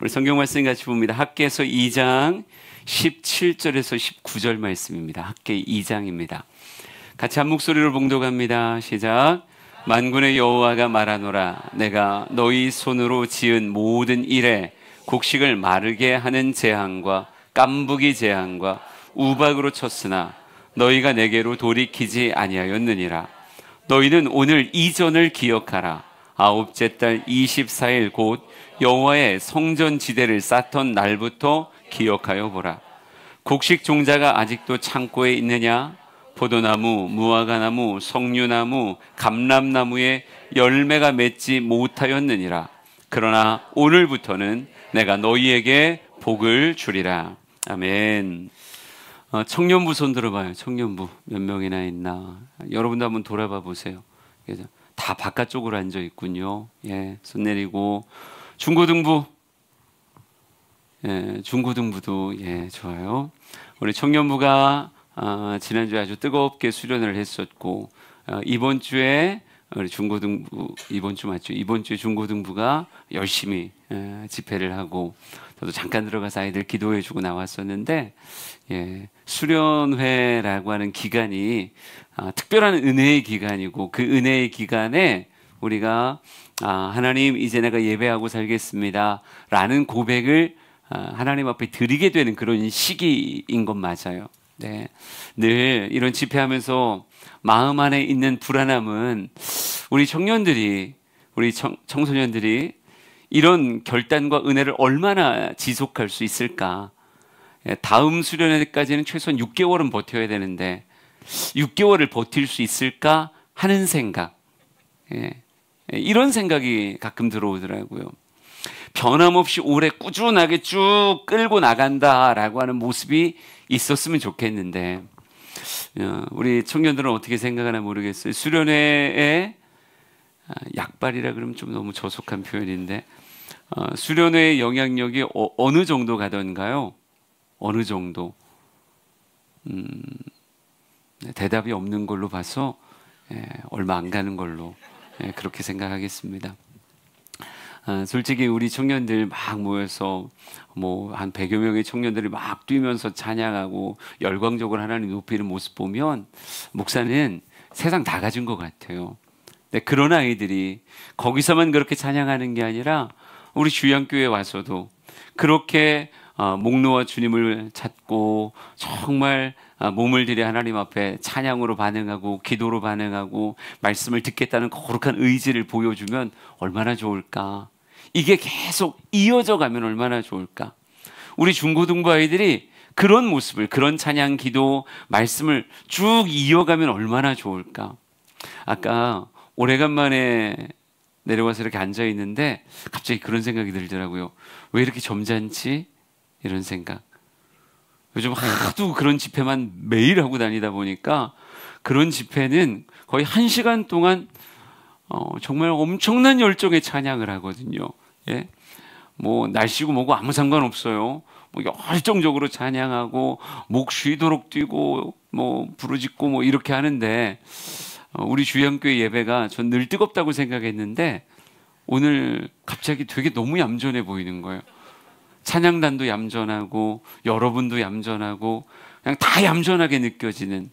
우리 성경 말씀 같이 봅니다. 학개서 2장 17절에서 19절 말씀입니다. 학개 2장입니다. 같이 한 목소리로 봉독합니다. 시작. 만군의 여호와가 말하노라. 내가 너희 손으로 지은 모든 일에 곡식을 마르게 하는 재앙과 깐부기 재앙과 우박으로 쳤으나 너희가 내게로 돌이키지 아니하였느니라. 너희는 오늘 이전을 기억하라. 아홉째 달 24일 곧 여호와의 성전 지대를 쌓던 날부터 기억하여 보라. 곡식 종자가 아직도 창고에 있느냐? 포도나무, 무화과나무, 석류나무, 감람나무에 열매가 맺지 못하였느니라. 그러나 오늘부터는 내가 너희에게 복을 주리라. 아멘. 청년부 손 들어봐요. 청년부 몇 명이나 있나? 여러분도 한번 돌아봐 보세요. 다 바깥쪽으로 앉아 있군요. 예, 손 내리고. 중고등부, 예, 중고등부도 예, 좋아요. 우리 청년부가 지난주에 아주 뜨겁게 수련을 했었고, 이번 주에 우리 중고등부, 이번 주 맞죠? 이번 주에 중고등부가 열심히 집회를 하고, 저도 잠깐 들어가서 아이들 기도해주고 나왔었는데, 예, 수련회라고 하는 기간이 특별한 은혜의 기간이고, 그 은혜의 기간에 우리가 하나님 이제 내가 예배하고 살겠습니다 라는 고백을 하나님 앞에 드리게 되는 그런 시기인 건 맞아요. 네, 늘 이런 집회하면서 마음 안에 있는 불안함은 우리 청년들이, 우리 청소년들이 이런 결단과 은혜를 얼마나 지속할 수 있을까? 다음 수련회까지는 최소한 6개월은 버텨야 되는데 6개월을 버틸 수 있을까 하는 생각, 예, 이런 생각이 가끔 들어오더라고요. 변함없이 오래 꾸준하게 쭉 끌고 나간다라고 하는 모습이 있었으면 좋겠는데, 우리 청년들은 어떻게 생각하나 모르겠어요. 수련회에 약발이라 그러면 좀 너무 저속한 표현인데, 수련회의 영향력이 어느 정도 가던가요? 어느 정도? 대답이 없는 걸로 봐서 얼마 안 가는 걸로 그렇게 생각하겠습니다. 솔직히 우리 청년들 막 모여서 뭐 한 100여 명의 청년들이 막 뛰면서 찬양하고 열광적으로 하나님 높이는 모습 보면 목사는 세상 다 가진 것 같아요. 근데 그런 아이들이 거기서만 그렇게 찬양하는 게 아니라 우리 주양교회에 와서도 그렇게 목 놓아 주님을 찾고 정말 몸을 들여 하나님 앞에 찬양으로 반응하고 기도로 반응하고 말씀을 듣겠다는 거룩한 의지를 보여주면 얼마나 좋을까? 이게 계속 이어져 가면 얼마나 좋을까? 우리 중고등부 아이들이 그런 모습을, 그런 찬양, 기도, 말씀을 쭉 이어가면 얼마나 좋을까? 아까 오래간만에 내려와서 이렇게 앉아 있는데 갑자기 그런 생각이 들더라고요. 왜 이렇게 점잖지? 이런 생각. 요즘 하도 그런 집회만 매일 하고 다니다 보니까 그런 집회는 거의 1시간 동안 정말 엄청난 열정의 찬양을 하거든요. 예? 뭐 날씨고 뭐고 아무 상관없어요. 뭐 열정적으로 찬양하고 목 쉬도록 뛰고 뭐 부르짖고 뭐 이렇게 하는데, 우리 주양교회 예배가 전 늘 뜨겁다고 생각했는데 오늘 갑자기 되게 너무 얌전해 보이는 거예요. 찬양단도 얌전하고 여러분도 얌전하고 그냥 다 얌전하게 느껴지는,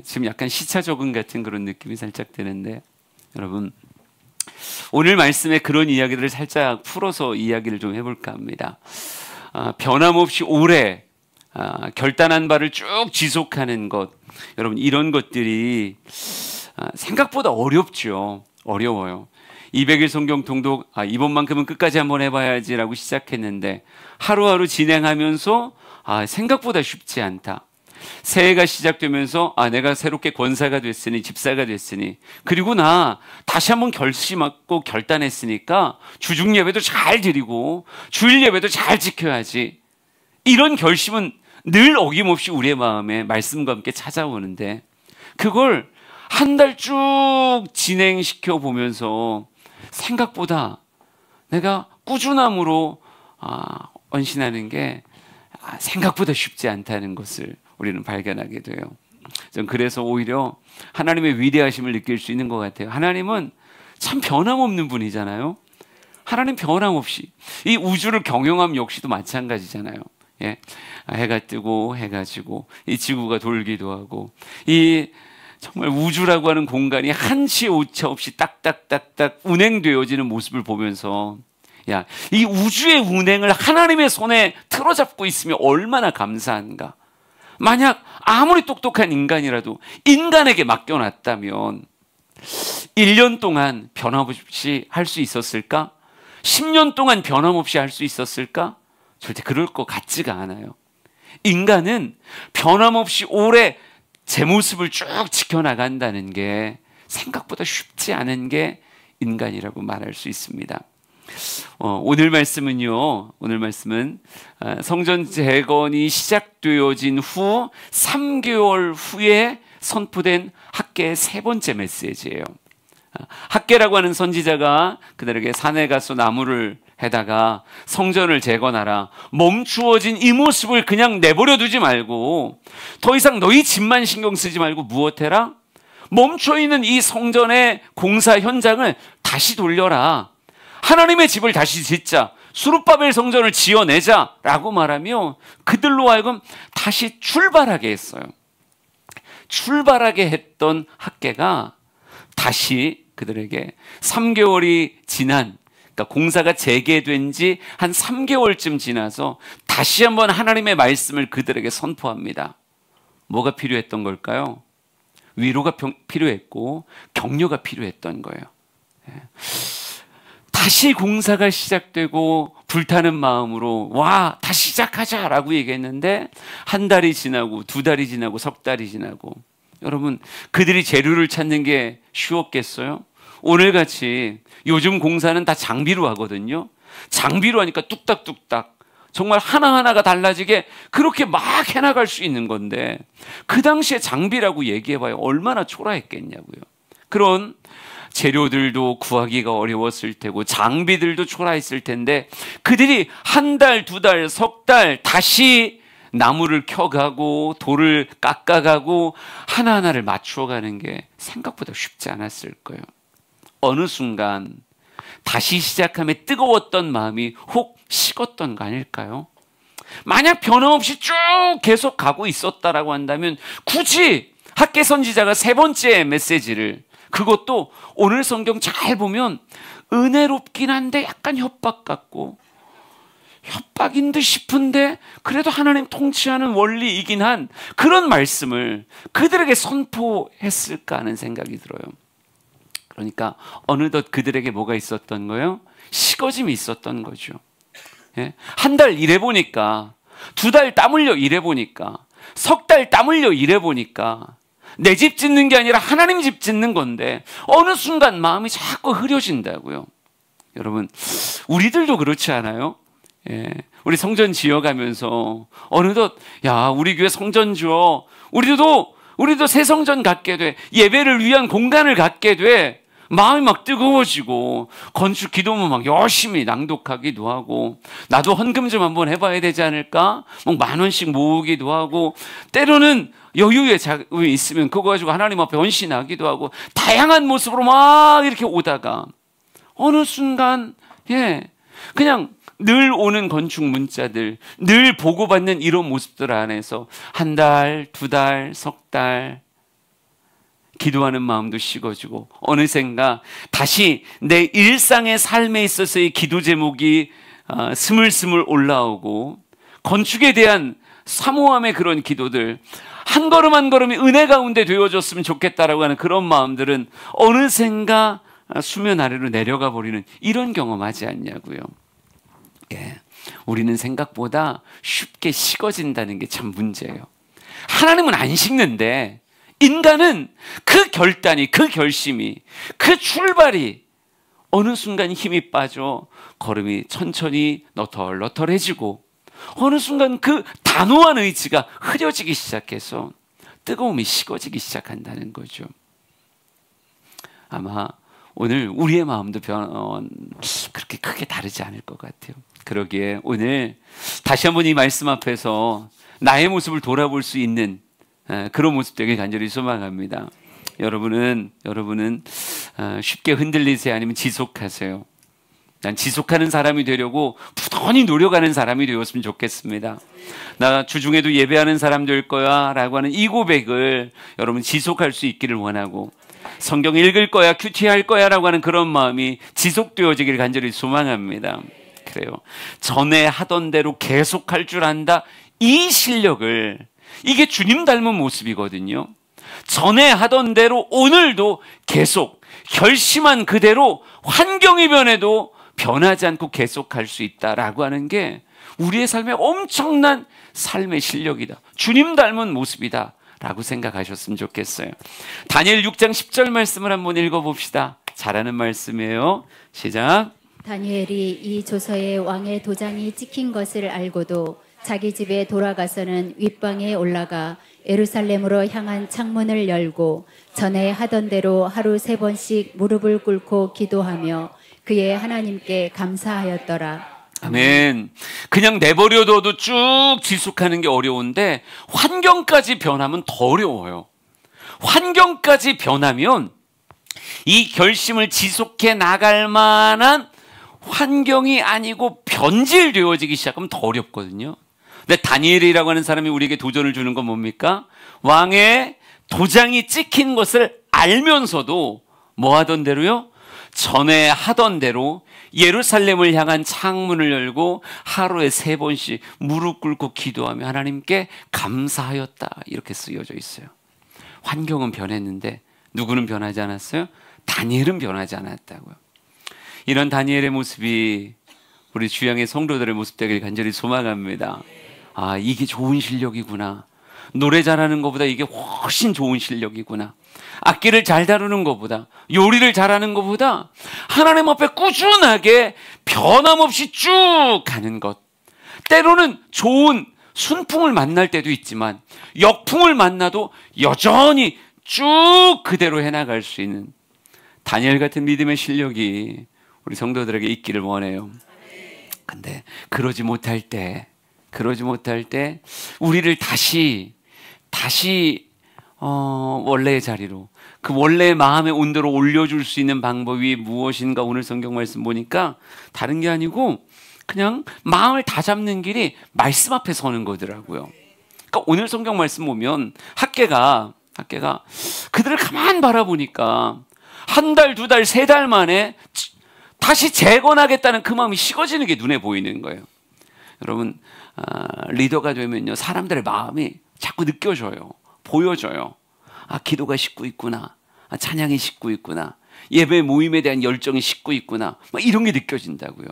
지금 약간 시차 적응 같은 그런 느낌이 살짝 드는데, 여러분 오늘 말씀에 그런 이야기들을 살짝 풀어서 이야기를 좀 해볼까 합니다. 변함없이 오래 결단한 바를 쭉 지속하는 것, 여러분 이런 것들이 생각보다 어렵죠. 어려워요. 200일 성경 통독 이번만큼은 끝까지 한번 해봐야지라고 시작했는데 하루하루 진행하면서 생각보다 쉽지 않다. 새해가 시작되면서 내가 새롭게 권사가 됐으니, 집사가 됐으니, 그리고 나 다시 한번 결심하고 결단했으니까 주중 예배도 잘 드리고 주일 예배도 잘 지켜야지. 이런 결심은 늘 어김없이 우리의 마음에 말씀과 함께 찾아오는데, 그걸 한 달 쭉 진행시켜 보면서 생각보다 내가 꾸준함으로 헌신하는 게 생각보다 쉽지 않다는 것을 우리는 발견하게 돼요. 전 그래서 오히려 하나님의 위대하심을 느낄 수 있는 것 같아요. 하나님은 참 변함없는 분이잖아요. 하나님 변함없이 이 우주를 경영함 역시도 마찬가지잖아요. 예. 해가 뜨고 해가 지고 이 지구가 돌기도 하고 이 정말 우주라고 하는 공간이 한치의 오차 없이 딱딱딱딱 운행되어지는 모습을 보면서 야, 이 우주의 운행을 하나님의 손에 틀어잡고 있으면 얼마나 감사한가. 만약 아무리 똑똑한 인간이라도 인간에게 맡겨놨다면 1년 동안 변함없이 할 수 있었을까? 10년 동안 변함없이 할 수 있었을까? 절대 그럴 것 같지가 않아요. 인간은 변함없이 오래 제 모습을 쭉 지켜나간다는 게 생각보다 쉽지 않은 게 인간이라고 말할 수 있습니다. 오늘 말씀은 성전 재건이 시작되어진 후 3개월 후에 선포된 학개의 세 번째 메시지예요. 학개라고 하는 선지자가 그들에게 산에 가서 나무를 해다가 성전을 재건하라, 멈추어진 이 모습을 그냥 내버려 두지 말고 더 이상 너희 집만 신경 쓰지 말고 무엇해라? 멈춰있는 이 성전의 공사 현장을 다시 돌려라. 하나님의 집을 다시 짓자. 수룹바벨 성전을 지어내자 라고 말하며 그들로 하여금 다시 출발하게 했어요. 출발하게 했던 학개가 다시 그들에게 3개월이 지난, 그러니까 공사가 재개된 지 한 3개월쯤 지나서 다시 한번 하나님의 말씀을 그들에게 선포합니다. 뭐가 필요했던 걸까요? 위로가 필요했고 격려가 필요했던 거예요. 다시 공사가 시작되고 불타는 마음으로 와 다시 시작하자라고 얘기했는데 한 달이 지나고 두 달이 지나고 석 달이 지나고, 여러분 그들이 재료를 찾는 게 쉬웠겠어요? 오늘같이 요즘 공사는 다 장비로 하거든요. 장비로 하니까 뚝딱뚝딱 정말 하나하나가 달라지게 그렇게 막 해나갈 수 있는 건데 그 당시에 장비라고 얘기해봐요. 얼마나 초라했겠냐고요. 그런 재료들도 구하기가 어려웠을 테고 장비들도 초라했을 텐데 그들이 한 달, 두 달, 석 달 다시 나무를 켜가고 돌을 깎아가고 하나하나를 맞추어가는 게 생각보다 쉽지 않았을 거예요. 어느 순간 다시 시작함에 뜨거웠던 마음이 혹 식었던 거 아닐까요? 만약 변함없이 쭉 계속 가고 있었다라고 한다면 굳이 학개 선지자가 세 번째 메시지를, 그것도 오늘 성경 잘 보면 은혜롭긴 한데 약간 협박 같고 협박인 듯 싶은데 그래도 하나님 통치하는 원리이긴 한 그런 말씀을 그들에게 선포했을까 하는 생각이 들어요. 그러니까 어느덧 그들에게 뭐가 있었던 거예요? 식어짐이 있었던 거죠. 예? 한 달 일해보니까, 두 달 땀 흘려 일해보니까, 석 달 땀 흘려 일해보니까 내 집 짓는 게 아니라 하나님 집 짓는 건데 어느 순간 마음이 자꾸 흐려진다고요. 여러분 우리들도 그렇지 않아요? 예, 우리 성전 지어가면서 어느덧 야 우리 교회 성전 지어, 우리도 새 성전 갖게 돼, 예배를 위한 공간을 갖게 돼, 마음이 막 뜨거워지고 건축 기도문 막 열심히 낭독하기도 하고 나도 헌금 좀 한번 해봐야 되지 않을까? 막 10,000원씩 모으기도 하고 때로는 여유에 자금이 있으면 그거 가지고 하나님 앞에 헌신하기도 하고 다양한 모습으로 막 이렇게 오다가 어느 순간 그냥 늘 오는 건축 문자들, 늘 보고받는 이런 모습들 안에서 한 달, 두 달, 석 달 기도하는 마음도 식어지고 어느샌가 다시 내 일상의 삶에 있어서의 기도 제목이 스물스물 올라오고 건축에 대한 사모함의 그런 기도들, 한 걸음 한 걸음이 은혜 가운데 되어졌으면 좋겠다라고 하는 그런 마음들은 어느샌가 수면 아래로 내려가 버리는 이런 경험하지 않냐고요. 예, 우리는 생각보다 쉽게 식어진다는 게 참 문제예요. 하나님은 안 식는데 인간은 그 결단이, 그 결심이, 그 출발이 어느 순간 힘이 빠져 걸음이 천천히 너털너털해지고 어느 순간 그 단호한 의지가 흐려지기 시작해서 뜨거움이 식어지기 시작한다는 거죠. 아마 오늘 우리의 마음도 그렇게 크게 다르지 않을 것 같아요. 그러기에 오늘 다시 한번 이 말씀 앞에서 나의 모습을 돌아볼 수 있는 그런 모습 되길 간절히 소망합니다. 여러분은 쉽게 흔들리세요? 아니면 지속하세요? 난 지속하는 사람이 되려고 부단히 노력하는 사람이 되었으면 좋겠습니다. 나 주중에도 예배하는 사람 될 거야 라고 하는 이 고백을 여러분 지속할 수 있기를 원하고, 성경 읽을 거야, 큐티할 거야 라고 하는 그런 마음이 지속되어지길 간절히 소망합니다. 그래요. 전에 하던 대로 계속할 줄 안다. 이 실력을, 이게 주님 닮은 모습이거든요. 전에 하던 대로 오늘도 계속 결심한 그대로 환경이 변해도 변하지 않고 계속할 수 있다라고 하는 게 우리의 삶의 엄청난 삶의 실력이다. 주님 닮은 모습이다 라고 생각하셨으면 좋겠어요. 다니엘 6장 10절 말씀을 한번 읽어봅시다. 잘하는 말씀이에요. 시작. 다니엘이 이 조서에 왕의 도장이 찍힌 것을 알고도 자기 집에 돌아가서는 윗방에 올라가 예루살렘으로 향한 창문을 열고 전에 하던 대로 하루 3번씩 무릎을 꿇고 기도하며 그의 하나님께 감사하였더라. 아멘. 그냥 내버려둬도 쭉 지속하는 게 어려운데 환경까지 변하면 더 어려워요. 환경까지 변하면 이 결심을 지속해 나갈 만한 환경이 아니고 변질되어지기 시작하면 더 어렵거든요. 근데 다니엘이라고 하는 사람이 우리에게 도전을 주는 건 뭡니까? 왕의 도장이 찍힌 것을 알면서도 뭐 하던 대로요? 전에 하던 대로 예루살렘을 향한 창문을 열고 하루에 3번씩 무릎 꿇고 기도하며 하나님께 감사하였다. 이렇게 쓰여져 있어요. 환경은 변했는데 누구는 변하지 않았어요? 다니엘은 변하지 않았다고요. 이런 다니엘의 모습이 우리 주양의 성도들의 모습 되길 간절히 소망합니다. 아, 이게 좋은 실력이구나. 노래 잘하는 것보다 이게 훨씬 좋은 실력이구나. 악기를 잘 다루는 것보다, 요리를 잘하는 것보다 하나님 앞에 꾸준하게 변함없이 쭉 가는 것. 때로는 좋은 순풍을 만날 때도 있지만 역풍을 만나도 여전히 쭉 그대로 해나갈 수 있는 다니엘 같은 믿음의 실력이 우리 성도들에게 있기를 원해요. 근데 그러지 못할 때 우리를 다시 원래의 자리로, 그 원래의 마음의 온도로 올려줄 수 있는 방법이 무엇인가 오늘 성경 말씀 보니까 다른 게 아니고 그냥 마음을 다 잡는 길이 말씀 앞에 서는 거더라고요. 그러니까 오늘 성경 말씀 보면 학개가 그들을 가만 바라보니까 1달, 2달, 3달 만에 다시 재건하겠다는 그 마음이 식어지는 게 눈에 보이는 거예요. 여러분, 리더가 되면요, 사람들의 마음이 자꾸 느껴져요. 보여져요. 아, 기도가 식고 있구나. 아, 찬양이 식고 있구나. 예배 모임에 대한 열정이 식고 있구나. 막 이런 게 느껴진다고요.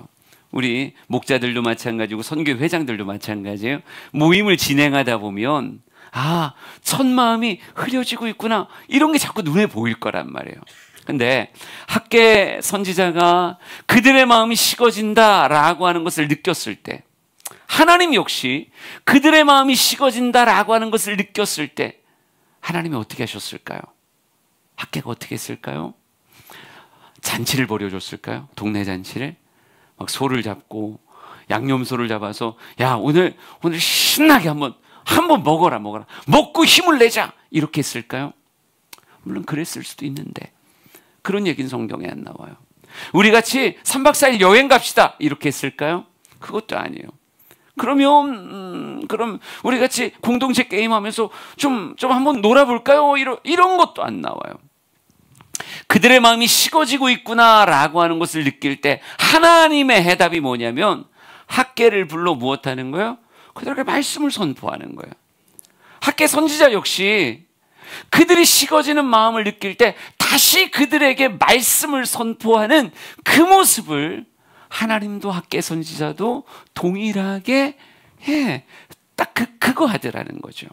우리 목자들도 마찬가지고 선교 회장들도 마찬가지예요. 모임을 진행하다 보면 아, 첫 마음이 흐려지고 있구나. 이런 게 자꾸 눈에 보일 거란 말이에요. 근데 학개 선지자가 그들의 마음이 식어진다라고 하는 것을 느꼈을 때, 하나님 역시 그들의 마음이 식어진다라고 하는 것을 느꼈을 때 하나님이 어떻게 하셨을까요? 학개가 어떻게 했을까요? 잔치를 벌여줬을까요? 동네 잔치를 막 소를 잡고 양념소를 잡아서 야, 오늘 신나게 한번 먹어라 먹고 힘을 내자 이렇게 했을까요? 물론 그랬을 수도 있는데 그런 얘기는 성경에 안 나와요. 우리 같이 3박 4일 여행 갑시다 이렇게 했을까요? 그것도 아니에요. 그럼 우리 같이 공동체 게임하면서 좀 한번 놀아볼까요? 이런 것도 안 나와요. 그들의 마음이 식어지고 있구나라고 하는 것을 느낄 때 하나님의 해답이 뭐냐면 학개를 불러 무엇하는 거예요? 그들에게 말씀을 선포하는 거예요. 학개 선지자 역시 그들이 식어지는 마음을 느낄 때 다시 그들에게 말씀을 선포하는 그 모습을 하나님도 학개 선지자도 동일하게 딱 그거 하더라는 거죠.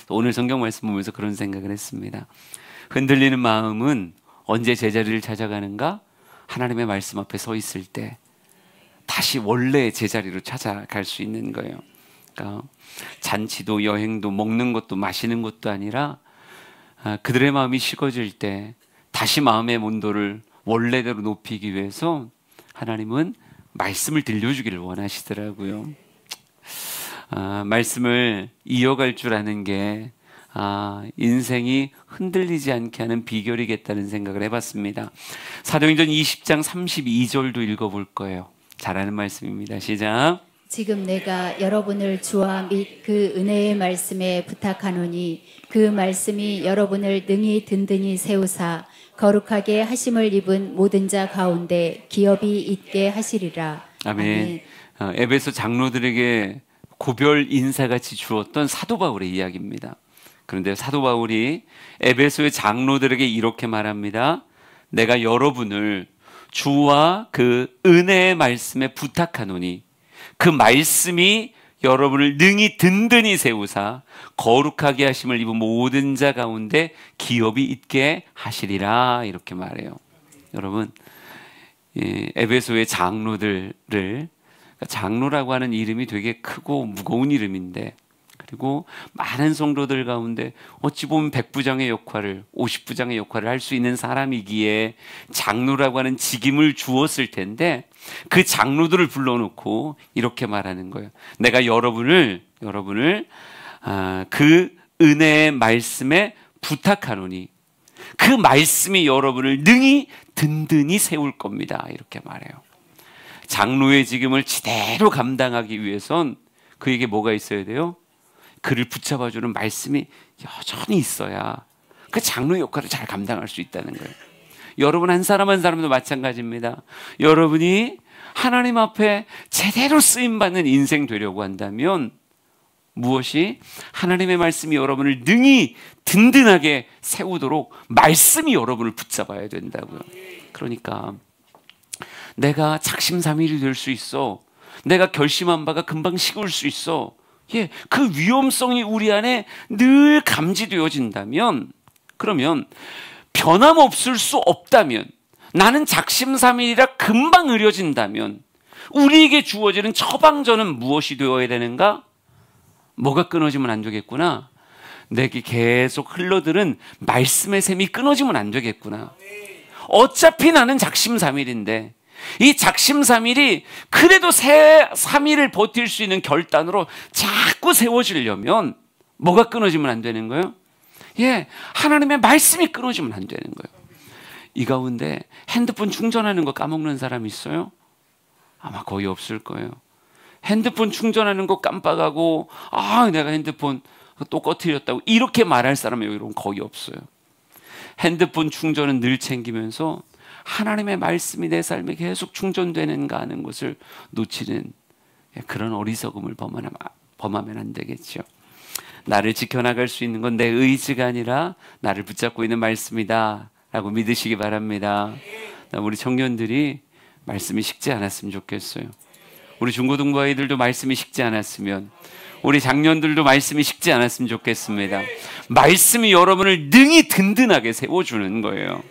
오늘 성경 말씀 보면서 그런 생각을 했습니다. 흔들리는 마음은 언제 제자리를 찾아가는가? 하나님의 말씀 앞에 서 있을 때 다시 원래의 제자리로 찾아갈 수 있는 거예요. 그러니까 잔치도 여행도 먹는 것도 마시는 것도 아니라 그들의 마음이 식어질 때 다시 마음의 온도를 원래대로 높이기 위해서 하나님은 말씀을 들려주기를 원하시더라고요. 말씀을 이어갈 줄 아는 게 인생이 흔들리지 않게 하는 비결이겠다는 생각을 해봤습니다. 사도행전 20장 32절도 읽어볼 거예요. 잘하는 말씀입니다. 시작. 지금 내가 여러분을 주와 및 그 은혜의 말씀에 부탁하노니 그 말씀이 여러분을 능히 든든히 세우사 거룩하게 하심을 입은 모든 자 가운데 기업이 있게 하시리라. 아멘. 에베소 장로들에게 고별 인사같이 주었던 사도 바울의 이야기입니다. 그런데 사도 바울이 에베소의 장로들에게 이렇게 말합니다. 내가 여러분을 주와 그 은혜의 말씀에 부탁하노니 그 말씀이 여러분을 능히 든든히 세우사 거룩하게 하심을 입은 모든 자 가운데 기업이 있게 하시리라 이렇게 말해요. 여러분, 에베소의 장로들을, 장로라고 하는 이름이 되게 크고 무거운 이름인데, 그리고 많은 성도들 가운데 어찌 보면 100부장의 역할을, 50부장의 역할을 할 수 있는 사람이기에 장로라고 하는 직임을 주었을 텐데, 그 장로들을 불러놓고 이렇게 말하는 거예요. 내가 여러분을 그 은혜의 말씀에 부탁하노니 그 말씀이 여러분을 능히 든든히 세울 겁니다. 이렇게 말해요. 장로의 직임을 제대로 감당하기 위해선 그에게 뭐가 있어야 돼요? 그를 붙잡아주는 말씀이 여전히 있어야 그 장로의 역할을 잘 감당할 수 있다는 거예요. 여러분 한 사람 한 사람도 마찬가지입니다. 여러분이 하나님 앞에 제대로 쓰임받는 인생 되려고 한다면 무엇이? 하나님의 말씀이 여러분을 능히 든든하게 세우도록 말씀이 여러분을 붙잡아야 된다고요. 그러니까 내가 작심삼일이 될 수 있어. 내가 결심한 바가 금방 식을 수 있어. 그 위험성이 우리 안에 늘 감지되어진다면, 그러면 변함없을 수 없다면, 나는 작심삼일이라 금방 의려진다면 우리에게 주어지는 처방전은 무엇이 되어야 되는가? 뭐가 끊어지면 안 되겠구나. 내게 계속 흘러드는 말씀의 샘이 끊어지면 안 되겠구나. 어차피 나는 작심삼일인데 이 작심삼일이 그래도 3일을 버틸 수 있는 결단으로 자꾸 세워지려면 뭐가 끊어지면 안 되는 거예요? 하나님의 말씀이 끊어지면 안 되는 거예요. 이 가운데 핸드폰 충전하는 거 까먹는 사람 있어요? 아마 거의 없을 거예요. 핸드폰 충전하는 거 깜빡하고 내가 핸드폰 또 꺼트렸다고 이렇게 말할 사람이 여러분 거의 없어요. 핸드폰 충전은 늘 챙기면서 하나님의 말씀이 내 삶에 계속 충전되는가 하는 것을 놓치는 그런 어리석음을 범하면 안 되겠죠. 나를 지켜나갈 수 있는 건 내 의지가 아니라 나를 붙잡고 있는 말씀이다 라고 믿으시기 바랍니다. 우리 청년들이 말씀이 식지 않았으면 좋겠어요. 우리 중고등부 아이들도 말씀이 식지 않았으면, 우리 장년들도 말씀이 식지 않았으면 좋겠습니다. 말씀이 여러분을 능히 든든하게 세워주는 거예요.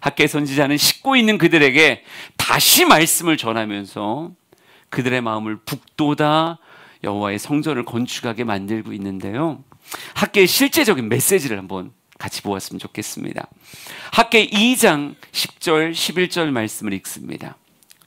학계 선지자는 식고 있는 그들에게 다시 말씀을 전하면서 그들의 마음을 북돋아 여호와의 성전을 건축하게 만들고 있는데요. 학계의 실제적인 메시지를 한번 같이 보았으면 좋겠습니다. 학계 2장 10절 11절 말씀을 읽습니다.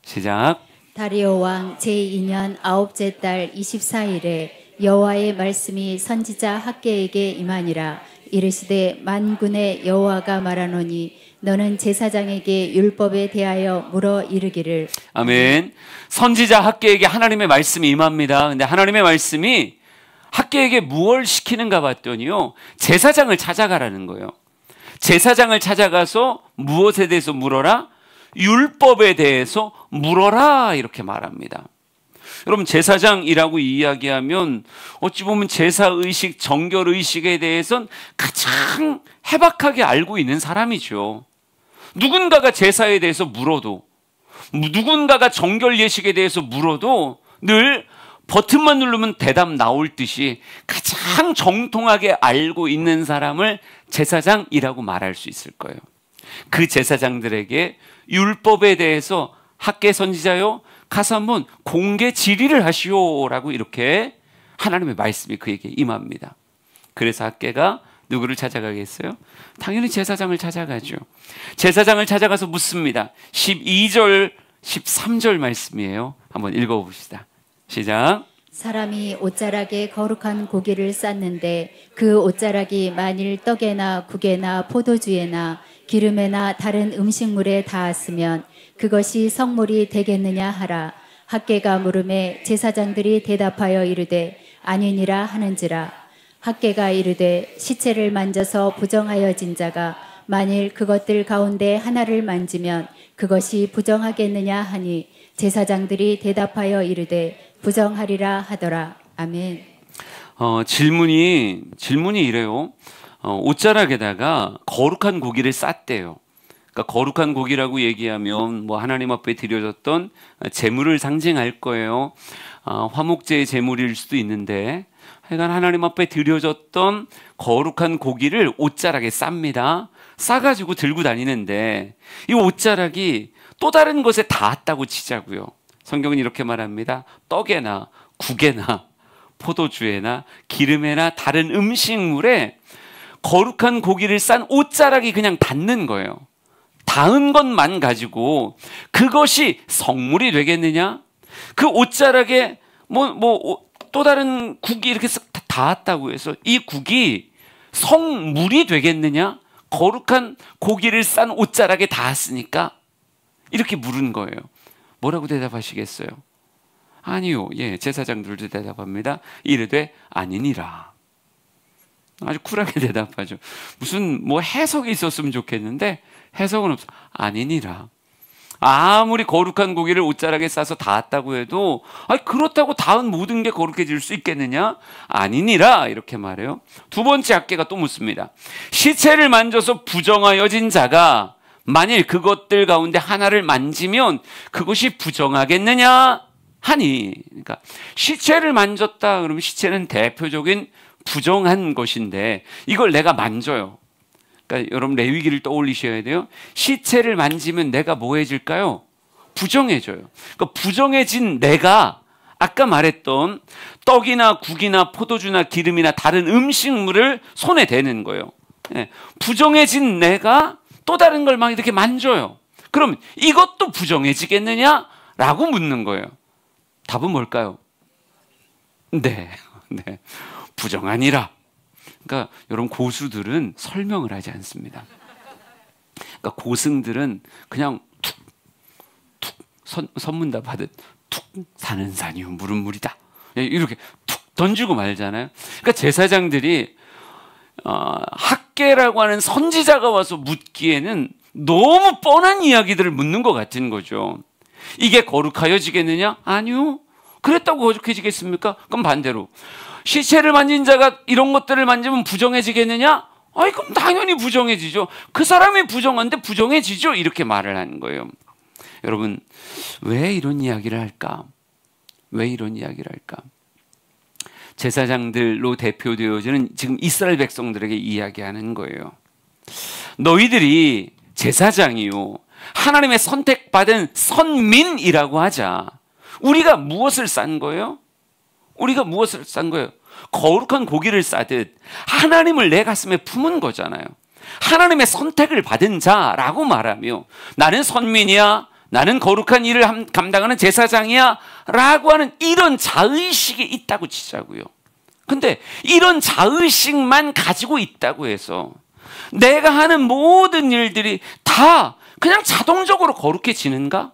시작. 다리오 왕 제2년 9째 달 24일에 여호와의 말씀이 선지자 학계에게 임하니라. 이르시되 만군의 여호와가 말하노니 너는 제사장에게 율법에 대하여 물어 이르기를. 아멘. 선지자 학계에게 하나님의 말씀이 임합니다. 근데 하나님의 말씀이 학계에게 무엇을 시키는가 봤더니요, 제사장을 찾아가라는 거예요. 제사장을 찾아가서 무엇에 대해서 물어라? 율법에 대해서 물어라 이렇게 말합니다. 여러분, 제사장이라고 이야기하면 어찌 보면 제사의식, 정결의식에 대해서는 가장 해박하게 알고 있는 사람이죠. 누군가가 제사에 대해서 물어도, 누군가가 정결 예식에 대해서 물어도 늘 버튼만 누르면 대답 나올 듯이 가장 정통하게 알고 있는 사람을 제사장이라고 말할 수 있을 거예요. 그 제사장들에게 율법에 대해서 학계 선지자요, 가서 한번 공개 질의를 하시오라고 이렇게 하나님의 말씀이 그에게 임합니다. 그래서 학계가 누구를 찾아가겠어요? 당연히 제사장을 찾아가죠. 제사장을 찾아가서 묻습니다. 12절, 13절 말씀이에요. 한번 읽어봅시다. 시작. 사람이 옷자락에 거룩한 고기를 쌌는데 그 옷자락이 만일 떡에나 국에나 포도주에나 기름에나 다른 음식물에 닿았으면 그것이 성물이 되겠느냐 하라. 학개가 물음에 제사장들이 대답하여 이르되 아니니라 하는지라. 학개가 이르되 시체를 만져서 부정하여진 자가 만일 그것들 가운데 하나를 만지면 그것이 부정하겠느냐 하니 제사장들이 대답하여 이르되 부정하리라 하더라. 아멘. 질문이 이래요. 옷자락에다가 거룩한 고기를 쌌대요. 그러니까 거룩한 고기라고 얘기하면 뭐 하나님 앞에 드려졌던 제물을 상징할 거예요. 화목제의 제물일 수도 있는데 하여간 하나님 앞에 드려졌던 거룩한 고기를 옷자락에 쌉니다. 싸가지고 들고 다니는데 이 옷자락이 또 다른 것에 닿았다고 치자고요. 성경은 이렇게 말합니다. 떡에나 국에나 포도주에나 기름에나 다른 음식물에 거룩한 고기를 싼 옷자락이 그냥 닿는 거예요. 닿은 것만 가지고 그것이 성물이 되겠느냐? 그 옷자락에 또 다른 국이 이렇게 싹 닿았다고 해서 이 국이 성물이 되겠느냐? 거룩한 고기를 싼 옷자락에 닿았으니까 이렇게 물은 거예요. 뭐라고 대답하시겠어요? 아니요. 예, 제사장들도 대답합니다. 이르되 아니니라. 아주 쿨하게 대답하죠. 무슨 해석이 있었으면 좋겠는데 해석은 없어. 아니니라. 아무리 거룩한 고기를 옷자락에 싸서 닿았다고 해도 그렇다고 닿은 모든 게 거룩해질 수 있겠느냐? 아니니라 이렇게 말해요. 두 번째 학개가 또 묻습니다. 시체를 만져서 부정하여진 자가 만일 그것들 가운데 하나를 만지면 그것이 부정하겠느냐 하니. 그러니까 시체를 만졌다 그러면 시체는 대표적인 부정한 것인데 이걸 내가 만져요. 그러니까 여러분 레위기를 떠올리셔야 돼요. 시체를 만지면 내가 뭐해질까요? 부정해져요. 그러니까 부정해진 내가 아까 말했던 떡이나 국이나 포도주나 기름이나 다른 음식물을 손에 대는 거예요. 예, 부정해진 내가 또 다른 걸 막 이렇게 만져요. 그럼 이것도 부정해지겠느냐? 라고 묻는 거예요. 답은 뭘까요? 네. 부정하니라. 그러니까 여러분 고수들은 설명을 하지 않습니다. 그러니까 고승들은 그냥 툭 선문답 하듯 툭 사는 산이요 물은 물이다. 이렇게 툭 던지고 말잖아요. 그러니까 제사장들이 학개라고 하는 선지자가 와서 묻기에는 너무 뻔한 이야기들을 묻는 것 같은 거죠. 이게 거룩하여지겠느냐? 아니요. 그랬다고 거룩해지겠습니까? 그럼 반대로 시체를 만진 자가 이런 것들을 만지면 부정해지겠느냐? 그럼 당연히 부정해지죠. 그 사람이 부정한데 부정해지죠. 이렇게 말을 하는 거예요. 여러분, 왜 이런 이야기를 할까? 왜 이런 이야기를 할까? 제사장들로 대표되어지는 지금 이스라엘 백성들에게 이야기하는 거예요. 너희들이 제사장이요 하나님의 선택받은 선민이라고 하자. 우리가 무엇을 싼 거예요? 우리가 무엇을 싼 거예요? 거룩한 고기를 싸듯 하나님을 내 가슴에 품은 거잖아요. 하나님의 선택을 받은 자라고 말하며 나는 선민이야, 나는 거룩한 일을 감당하는 제사장이야 라고 하는 이런 자의식이 있다고 치자고요. 근데 이런 자의식만 가지고 있다고 해서 내가 하는 모든 일들이 다 그냥 자동적으로 거룩해지는가?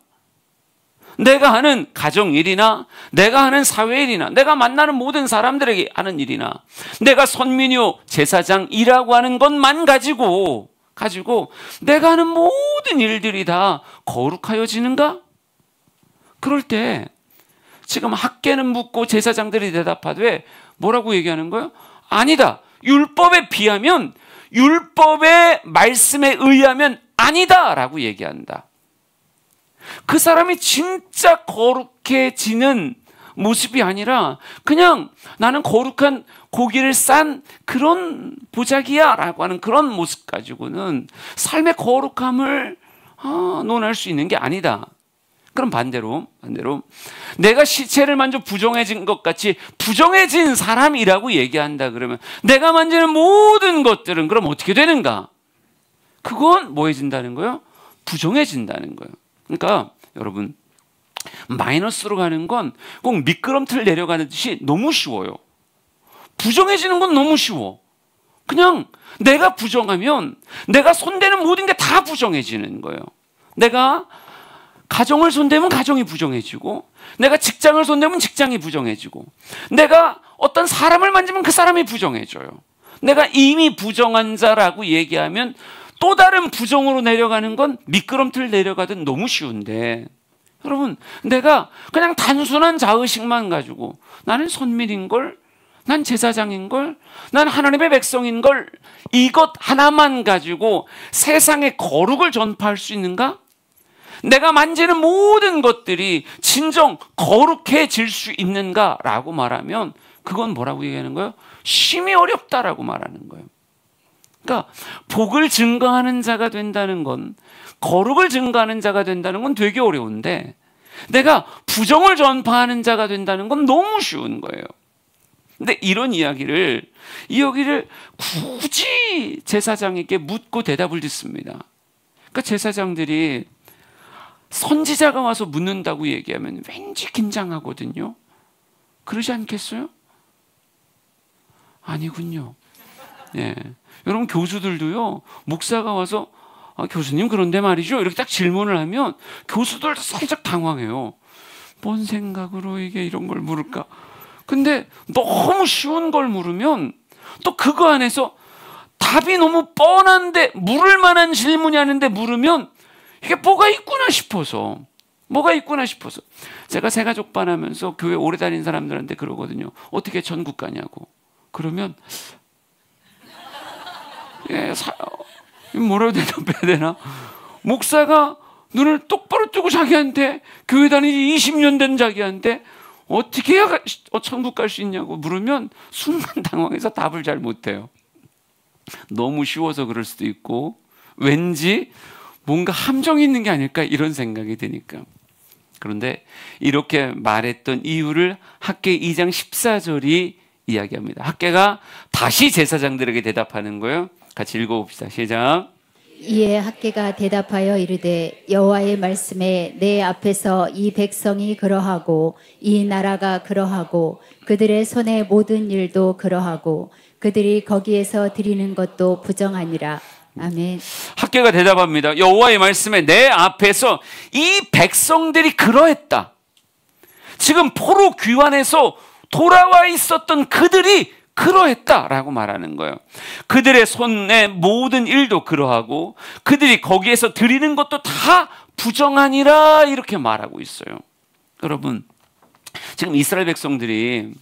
내가 하는 가정일이나 내가 하는 사회일이나 내가 만나는 모든 사람들에게 하는 일이나 내가 선민요 제사장이라고 하는 것만 가지고 내가 하는 모든 일들이 다 거룩하여지는가? 그럴 때 지금 학개는 묻고 제사장들이 대답하되 뭐라고 얘기하는 거예요? 아니다. 율법에 비하면 율법의 말씀에 의하면 아니다라고 얘기한다. 그 사람이 진짜 거룩해지는 모습이 아니라 그냥 나는 거룩한 고기를 싼 그런 보자기야 라고 하는 그런 모습 가지고는 삶의 거룩함을 논할 수 있는 게 아니다. 그럼 반대로 내가 시체를 만져 부정해진 것 같이 부정해진 사람이라고 얘기한다 그러면 내가 만지는 모든 것들은 그럼 어떻게 되는가? 그건 뭐해진다는 거예요? 부정해진다는 거예요. 그러니까 여러분 마이너스로 가는 건 꼭 미끄럼틀 내려가는 듯이 너무 쉬워요. 부정해지는 건 너무 쉬워. 그냥 내가 부정하면 내가 손대는 모든 게 다 부정해지는 거예요. 내가 가정을 손대면 가정이 부정해지고, 내가 직장을 손대면 직장이 부정해지고, 내가 어떤 사람을 만지면 그 사람이 부정해져요. 내가 이미 부정한 자라고 얘기하면 또 다른 부정으로 내려가는 건 미끄럼틀 내려가듯 너무 쉬운데, 여러분, 내가 그냥 단순한 자의식만 가지고 나는 선민인걸, 난 제사장인걸, 난 하나님의 백성인걸, 이것 하나만 가지고 세상에 거룩을 전파할 수 있는가? 내가 만지는 모든 것들이 진정 거룩해질 수 있는가라고 말하면 그건 뭐라고 얘기하는 거예요? 심히 어렵다라고 말하는 거예요. 그러니까 복을 증거하는 자가 된다는 건, 거룩을 증거하는 자가 된다는 건 되게 어려운데, 내가 부정을 전파하는 자가 된다는 건 너무 쉬운 거예요. 근데 이런 이야기를 굳이 제사장에게 묻고 대답을 듣습니다. 그러니까 제사장들이 선지자가 와서 묻는다고 얘기하면 왠지 긴장하거든요. 그러지 않겠어요? 아니군요. 예. 여러분, 교수들도요, 목사가 와서 교수님 그런데 말이죠, 이렇게 딱 질문을 하면 교수들도 살짝 당황해요. 뭔 생각으로 이게 이런 걸 물을까? 근데 너무 쉬운 걸 물으면 또 그거 안에서 답이 너무 뻔한데, 물을 만한 질문이 아닌데 물으면 이게 뭐가 있구나 싶어서, 제가 새가족반 하면서 교회 오래 다닌 사람들한테 그러거든요. 어떻게 천국 가냐고. 그러면 뭐라고 대답해야 되나? 목사가 눈을 똑바로 뜨고 자기한테, 교회 다니지 20년 된 자기한테 어떻게 해야 천국 갈 수 있냐고 물으면 순간 당황해서 답을 잘 못해요. 너무 쉬워서 그럴 수도 있고, 왠지 뭔가 함정이 있는 게 아닐까 이런 생각이 드니까. 그런데 이렇게 말했던 이유를 학개 2장 14절이 이야기합니다. 학개가 다시 제사장들에게 대답하는 거예요. 같이 읽어봅시다. 시작. 이에 학개가 대답하여 이르되 여호와의 말씀에 내 앞에서 이 백성이 그러하고 이 나라가 그러하고 그들의 손의 모든 일도 그러하고 그들이 거기에서 드리는 것도 부정하니라. 아멘. 학개가 대답합니다. 여호와의 말씀에 내 앞에서 이 백성들이 그러했다. 지금 포로 귀환에서 돌아와 있었던 그들이 그러했다라고 말하는 거예요. 그들의 손의 모든 일도 그러하고 그들이 거기에서 드리는 것도 다 부정하니라, 이렇게 말하고 있어요. 여러분, 지금 이스라엘 백성들이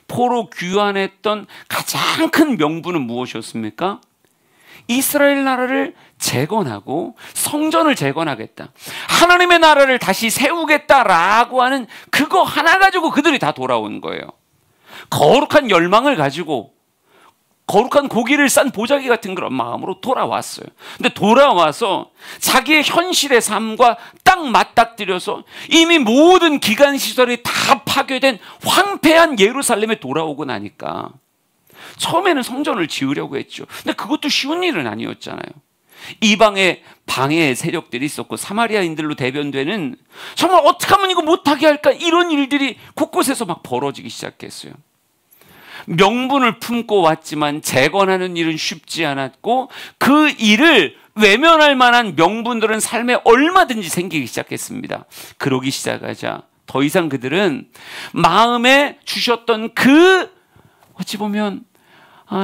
포로 귀환했던 가장 큰 명분은 무엇이었습니까? 이스라엘 나라를 재건하고 성전을 재건하겠다, 하나님의 나라를 다시 세우겠다라고 하는 그거 하나 가지고 그들이 다 돌아온 거예요. 거룩한 열망을 가지고 거룩한 고기를 싼 보자기 같은 그런 마음으로 돌아왔어요. 근데 돌아와서 자기의 현실의 삶과 딱 맞닥뜨려서 이미 모든 기관시설이 다 파괴된 황폐한 예루살렘에 돌아오고 나니까 처음에는 성전을 지으려고 했죠. 근데 그것도 쉬운 일은 아니었잖아요. 이방의 방해 세력들이 있었고 사마리아인들로 대변되는, 정말 어떻게 하면 이거 못하게 할까, 이런 일들이 곳곳에서 막 벌어지기 시작했어요. 명분을 품고 왔지만 재건하는 일은 쉽지 않았고 그 일을 외면할 만한 명분들은 삶에 얼마든지 생기기 시작했습니다. 그러기 시작하자 더 이상 그들은 마음에 주셨던 그 어찌 보면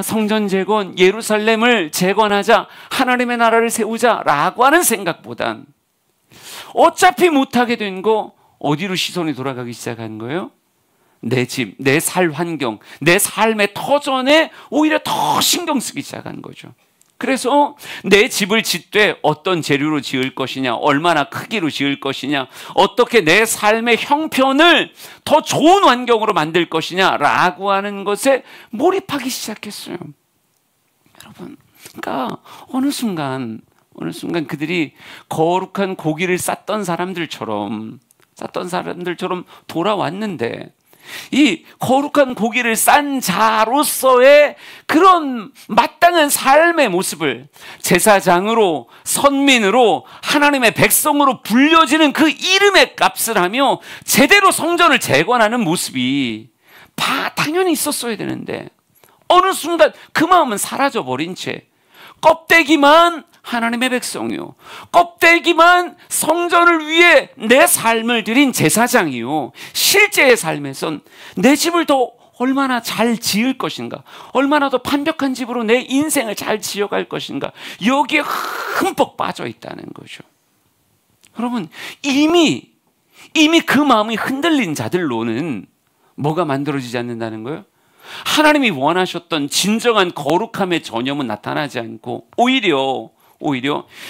성전 재건, 예루살렘을 재건하자, 하나님의 나라를 세우자라고 하는 생각보단 어차피 못하게 된 거 어디로 시선이 돌아가기 시작한 거예요? 내 집, 내 살 환경, 내 삶의 터전에 오히려 더 신경 쓰기 시작한 거죠. 그래서 내 집을 짓되 어떤 재료로 지을 것이냐, 얼마나 크기로 지을 것이냐, 어떻게 내 삶의 형편을 더 좋은 환경으로 만들 것이냐라고 하는 것에 몰입하기 시작했어요. 여러분, 그러니까 어느 순간 그들이 거룩한 고기를 쌌던 사람들처럼 돌아왔는데 이 거룩한 고기를 싼 자로서의 그런 마땅한 삶의 모습을 제사장으로, 선민으로, 하나님의 백성으로 불려지는 그 이름의 값을 하며 제대로 성전을 재건하는 모습이 당연히 있었어야 되는데, 어느 순간 그 마음은 사라져버린 채 껍데기만 하나님의 백성이요, 껍데기만 성전을 위해 내 삶을 드린 제사장이요, 실제의 삶에선 내 집을 더 얼마나 잘 지을 것인가, 얼마나 더 완벽한 집으로 내 인생을 잘 지어갈 것인가, 여기에 흠뻑 빠져 있다는 거죠. 여러분, 이미 그 마음이 흔들린 자들로는 뭐가 만들어지지 않는다는 거예요? 하나님이 원하셨던 진정한 거룩함의 전염은 나타나지 않고 오히려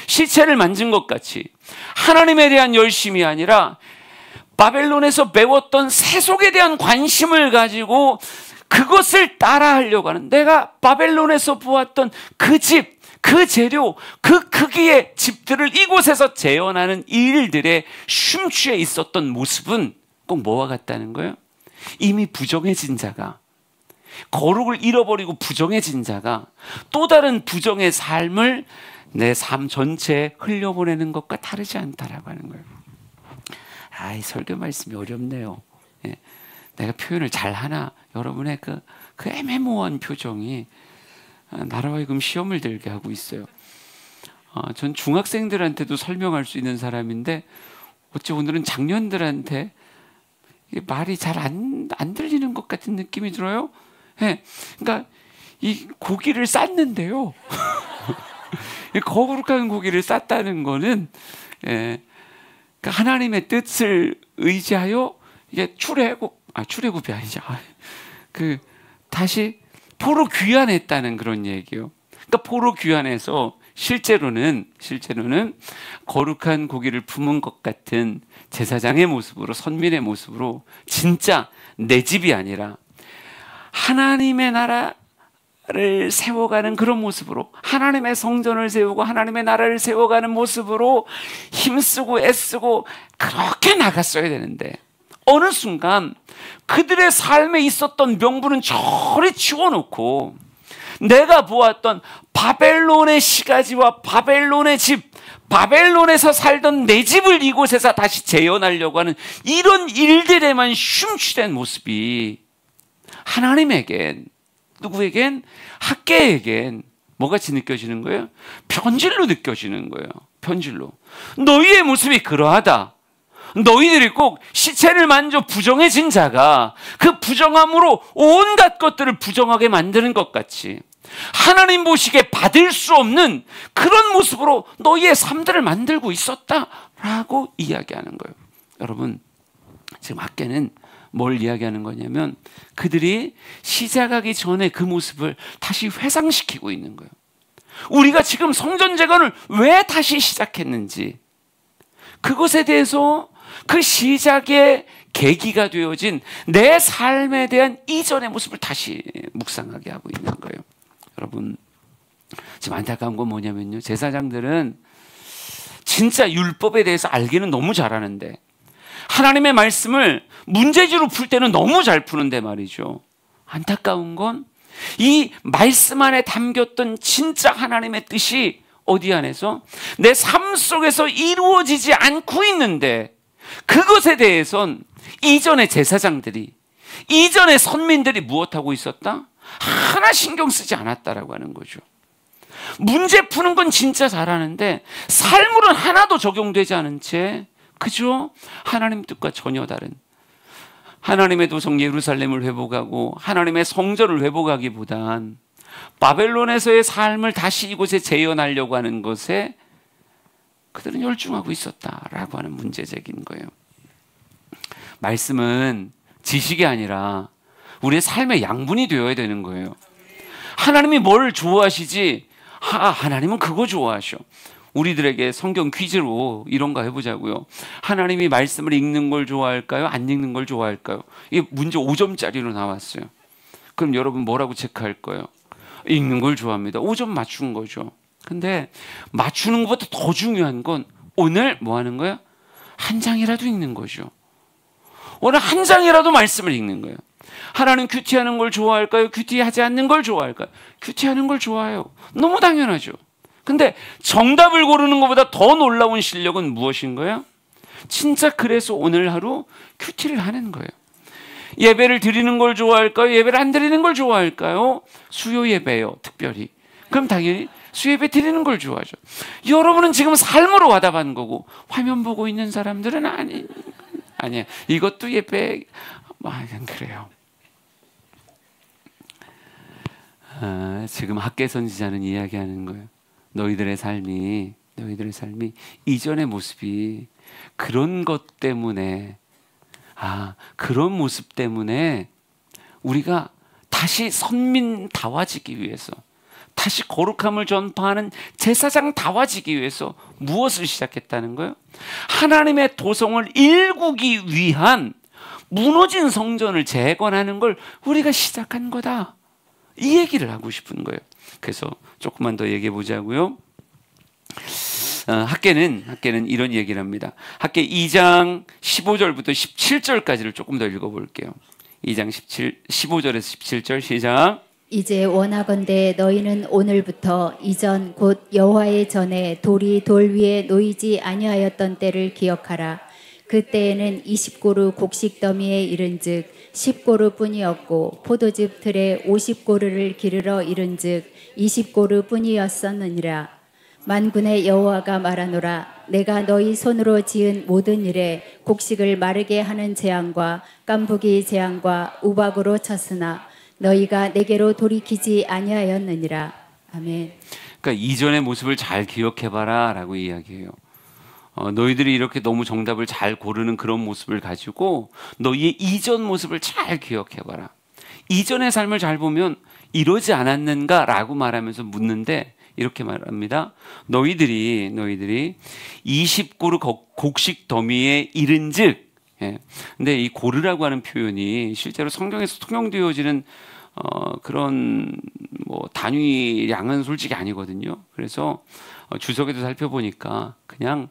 시체를 만진 것 같이 하나님에 대한 열심이 아니라 바벨론에서 배웠던 세속에 대한 관심을 가지고 그것을 따라하려고 하는, 내가 바벨론에서 보았던 그 집, 그 재료, 그 크기의 집들을 이곳에서 재현하는 일들에 심취해 있었던 모습은 꼭 뭐와 같다는 거예요? 이미 부정해진 자가, 거룩을 잃어버리고 부정해진 자가 또 다른 부정의 삶을 내 삶 전체에 흘려보내는 것과 다르지 않다라고 하는 거예요. 이 설교 말씀이 어렵네요. 예. 내가 표현을 잘하나? 여러분의 그 애매모호한 표정이 나로 하여금 시험을 들게 하고 있어요. 전 중학생들한테도 설명할 수 있는 사람인데 어째 오늘은 장년들한테 말이 잘 안 들리는 것 같은 느낌이 들어요. 예. 그러니까 이 고기를 쌌는데요. 거룩한 고기를 쌌다는 거는, 그러니까 하나님의 뜻을 의지하여 이게 출애굽이 아니죠. 다시 포로 귀환했다는 그런 얘기예요. 그러니까 포로 귀환해서 실제로는 거룩한 고기를 품은 것 같은 제사장의 모습으로, 선민의 모습으로 진짜 내 집이 아니라 하나님의 나라를 세워가는 그런 모습으로, 하나님의 성전을 세우고 하나님의 나라를 세워가는 모습으로 힘쓰고 애쓰고 그렇게 나갔어야 되는데, 어느 순간 그들의 삶에 있었던 명분은 저리 치워놓고 내가 보았던 바벨론의 시가지와 바벨론의 집, 바벨론에서 살던 내 집을 이곳에서 다시 재현하려고 하는 이런 일들에만 심취된 모습이 하나님에겐, 누구에겐? 학계에겐 뭐같이 느껴지는 거예요? 편질로 느껴지는 거예요. 편질로. 너희의 모습이 그러하다. 너희들이 꼭 시체를 만져 부정해진 자가 그 부정함으로 온갖 것들을 부정하게 만드는 것 같이 하나님 보시기에 받을 수 없는 그런 모습으로 너희의 삶들을 만들고 있었다라고 이야기하는 거예요. 여러분, 지금 학계는 뭘 이야기하는 거냐면 그들이 시작하기 전에 그 모습을 다시 회상시키고 있는 거예요. 우리가 지금 성전 재건을 왜 다시 시작했는지, 그것에 대해서 그 시작의 계기가 되어진 내 삶에 대한 이전의 모습을 다시 묵상하게 하고 있는 거예요. 여러분, 지금 안타까운 건 뭐냐면요, 제사장들은 진짜 율법에 대해서 알기는 너무 잘하는데 하나님의 말씀을 문제지로 풀 때는 너무 잘 푸는데 말이죠, 안타까운 건 이 말씀 안에 담겼던 진짜 하나님의 뜻이 어디 안에서? 내 삶 속에서 이루어지지 않고 있는데, 그것에 대해선 이전의 제사장들이, 이전의 선민들이 무엇하고 있었다? 하나 신경 쓰지 않았다라고 하는 거죠. 문제 푸는 건 진짜 잘하는데 삶으로는 하나도 적용되지 않은 채, 그죠? 하나님 뜻과 전혀 다른, 하나님의 도성 예루살렘을 회복하고 하나님의 성전을 회복하기보단 바벨론에서의 삶을 다시 이곳에 재현하려고 하는 것에 그들은 열중하고 있었다라고 하는 문제적인 거예요. 말씀은 지식이 아니라 우리의 삶의 양분이 되어야 되는 거예요. 하나님이 뭘 좋아하시지? 하나님은 그거 좋아하셔. 우리들에게 성경 퀴즈로 이런 거 해보자고요. 하나님이 말씀을 읽는 걸 좋아할까요? 안 읽는 걸 좋아할까요? 이게 문제 5점짜리로 나왔어요. 그럼 여러분 뭐라고 체크할 거예요? 읽는 걸 좋아합니다. 5점 맞춘 거죠. 근데 맞추는 것보다 더 중요한 건 오늘 뭐 하는 거야? 한 장이라도 읽는 거죠. 오늘 한 장이라도 말씀을 읽는 거예요. 하나님 큐티하는 걸 좋아할까요? 큐티하지 않는 걸 좋아할까요? 큐티하는 걸 좋아해요. 너무 당연하죠. 근데 정답을 고르는 것보다 더 놀라운 실력은 무엇인가요? 진짜 그래서 오늘 하루 큐티를 하는 거예요. 예배를 드리는 걸 좋아할까요? 예배를 안 드리는 걸 좋아할까요? 수요 예배요, 특별히. 그럼 당연히 수예배 드리는 걸 좋아하죠. 여러분은 지금 삶으로 와답한 거고 화면 보고 있는 사람들은 아니에요. 이것도 예배, 그래요. 지금 학계 선지자는 이야기하는 거예요. 너희들의 삶이 이전의 모습이 그런 것 때문에, 그런 모습 때문에 우리가 다시 선민다워지기 위해서, 다시 거룩함을 전파하는 제사장다워지기 위해서 무엇을 시작했다는 거예요? 하나님의 도성을 일구기 위한 무너진 성전을 재건하는 걸 우리가 시작한 거다. 이 얘기를 하고 싶은 거예요. 그래서 조금만 더 얘기해 보자고요. 학계는 이런 얘기를 합니다. 학계 2장 15절부터 17절까지를 조금 더 읽어볼게요. 2장 15절에서 17절 시작. 이제 원하건대 너희는 오늘부터 이전 곧 여호와의 전에 돌이 돌 위에 놓이지 아니하였던 때를 기억하라. 그때에는 20고루 곡식 더미에 이른즉 10고루 뿐이었고 포도즙 틀에 50고루를 기르러 이른즉 20고루 뿐이었었느니라. 만군의 여호와가 말하노라. 내가 너희 손으로 지은 모든 일에 곡식을 마르게 하는 재앙과 깐부기 재앙과 우박으로 쳤으나 너희가 내게로 돌이키지 아니하였느니라. 아멘. 그러니까 이전의 모습을 잘 기억해봐라 라고 이야기해요. 너희들이 이렇게 너무 정답을 잘 고르는 그런 모습을 가지고 너희의 이전 모습을 잘 기억해봐라. 이전의 삶을 잘 보면 이러지 않았는가 라고 말하면서 묻는데 이렇게 말합니다. 너희들이 20고루 곡식 더미에 이른즉, 근데 이 고르라고 하는 표현이 실제로 성경에서 통용되어지는 그런 단위량은 솔직히 아니거든요. 그래서 주석에도 살펴보니까 그냥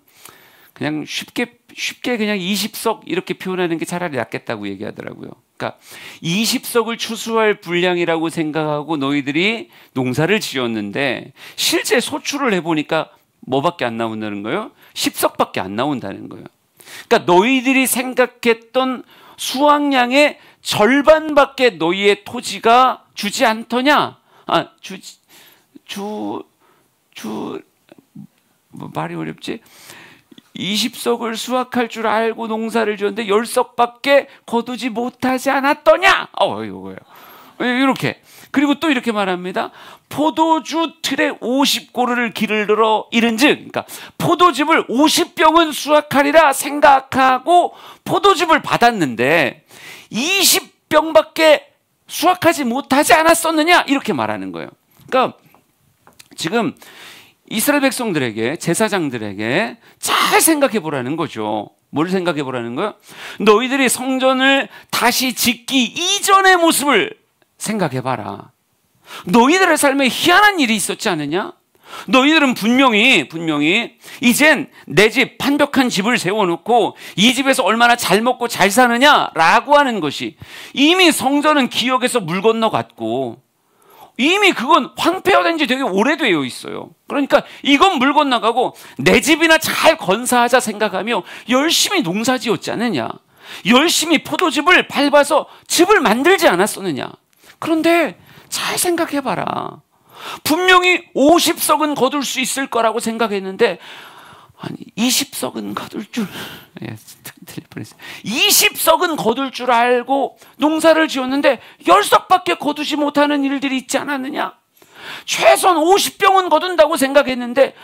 쉽게 그냥 20석 이렇게 표현하는 게 차라리 낫겠다고 얘기하더라고요. 그러니까 20석을 추수할 분량이라고 생각하고 너희들이 농사를 지었는데 실제 소출을 해보니까 뭐밖에 안 나온다는 거예요? 10석밖에 안 나온다는 거예요. 그러니까 너희들이 생각했던 수확량의 절반밖에 너희의 토지가 주지 않더냐? 말이 어렵지? 20석을 수확할 줄 알고 농사를 지었는데 10석밖에 거두지 못하지 않았더냐? 이거예요. 이렇게. 그리고 또 이렇게 말합니다. 포도주 틀에 50고루를 기르러 이른즉, 그러니까 포도즙을 50병은 수확하리라 생각하고 포도즙을 받았는데 20병밖에 수확하지 못하지 않았었느냐? 이렇게 말하는 거예요. 그러니까 지금 이스라엘 백성들에게, 제사장들에게 잘 생각해 보라는 거죠. 뭘 생각해 보라는 거예요? 너희들이 성전을 다시 짓기 이전의 모습을 생각해 봐라. 너희들의 삶에 희한한 일이 있었지 않느냐? 너희들은 분명히 이젠 내 집 판벽한 집을 세워놓고 이 집에서 얼마나 잘 먹고 잘 사느냐라고 하는 것이 이미 성전은 기억에서 물 건너갔고 이미 그건 황폐화된 지 되게 오래되어 있어요. 그러니까 이건 물 건너가고 내 집이나 잘 건사하자 생각하며 열심히 농사 지었지 않느냐? 열심히 포도즙을 밟아서 집을 만들지 않았었느냐? 그런데 잘 생각해봐라. 분명히 50석은 거둘 수 있을 거라고 생각했는데 20석은 거둘 줄, 틀릴 뻔했어요. 20석은 거둘 줄 알고 농사를 지었는데 10석밖에 거두지 못하는 일들이 있지 않았느냐? 최소한 50병은 거둔다고 생각했는데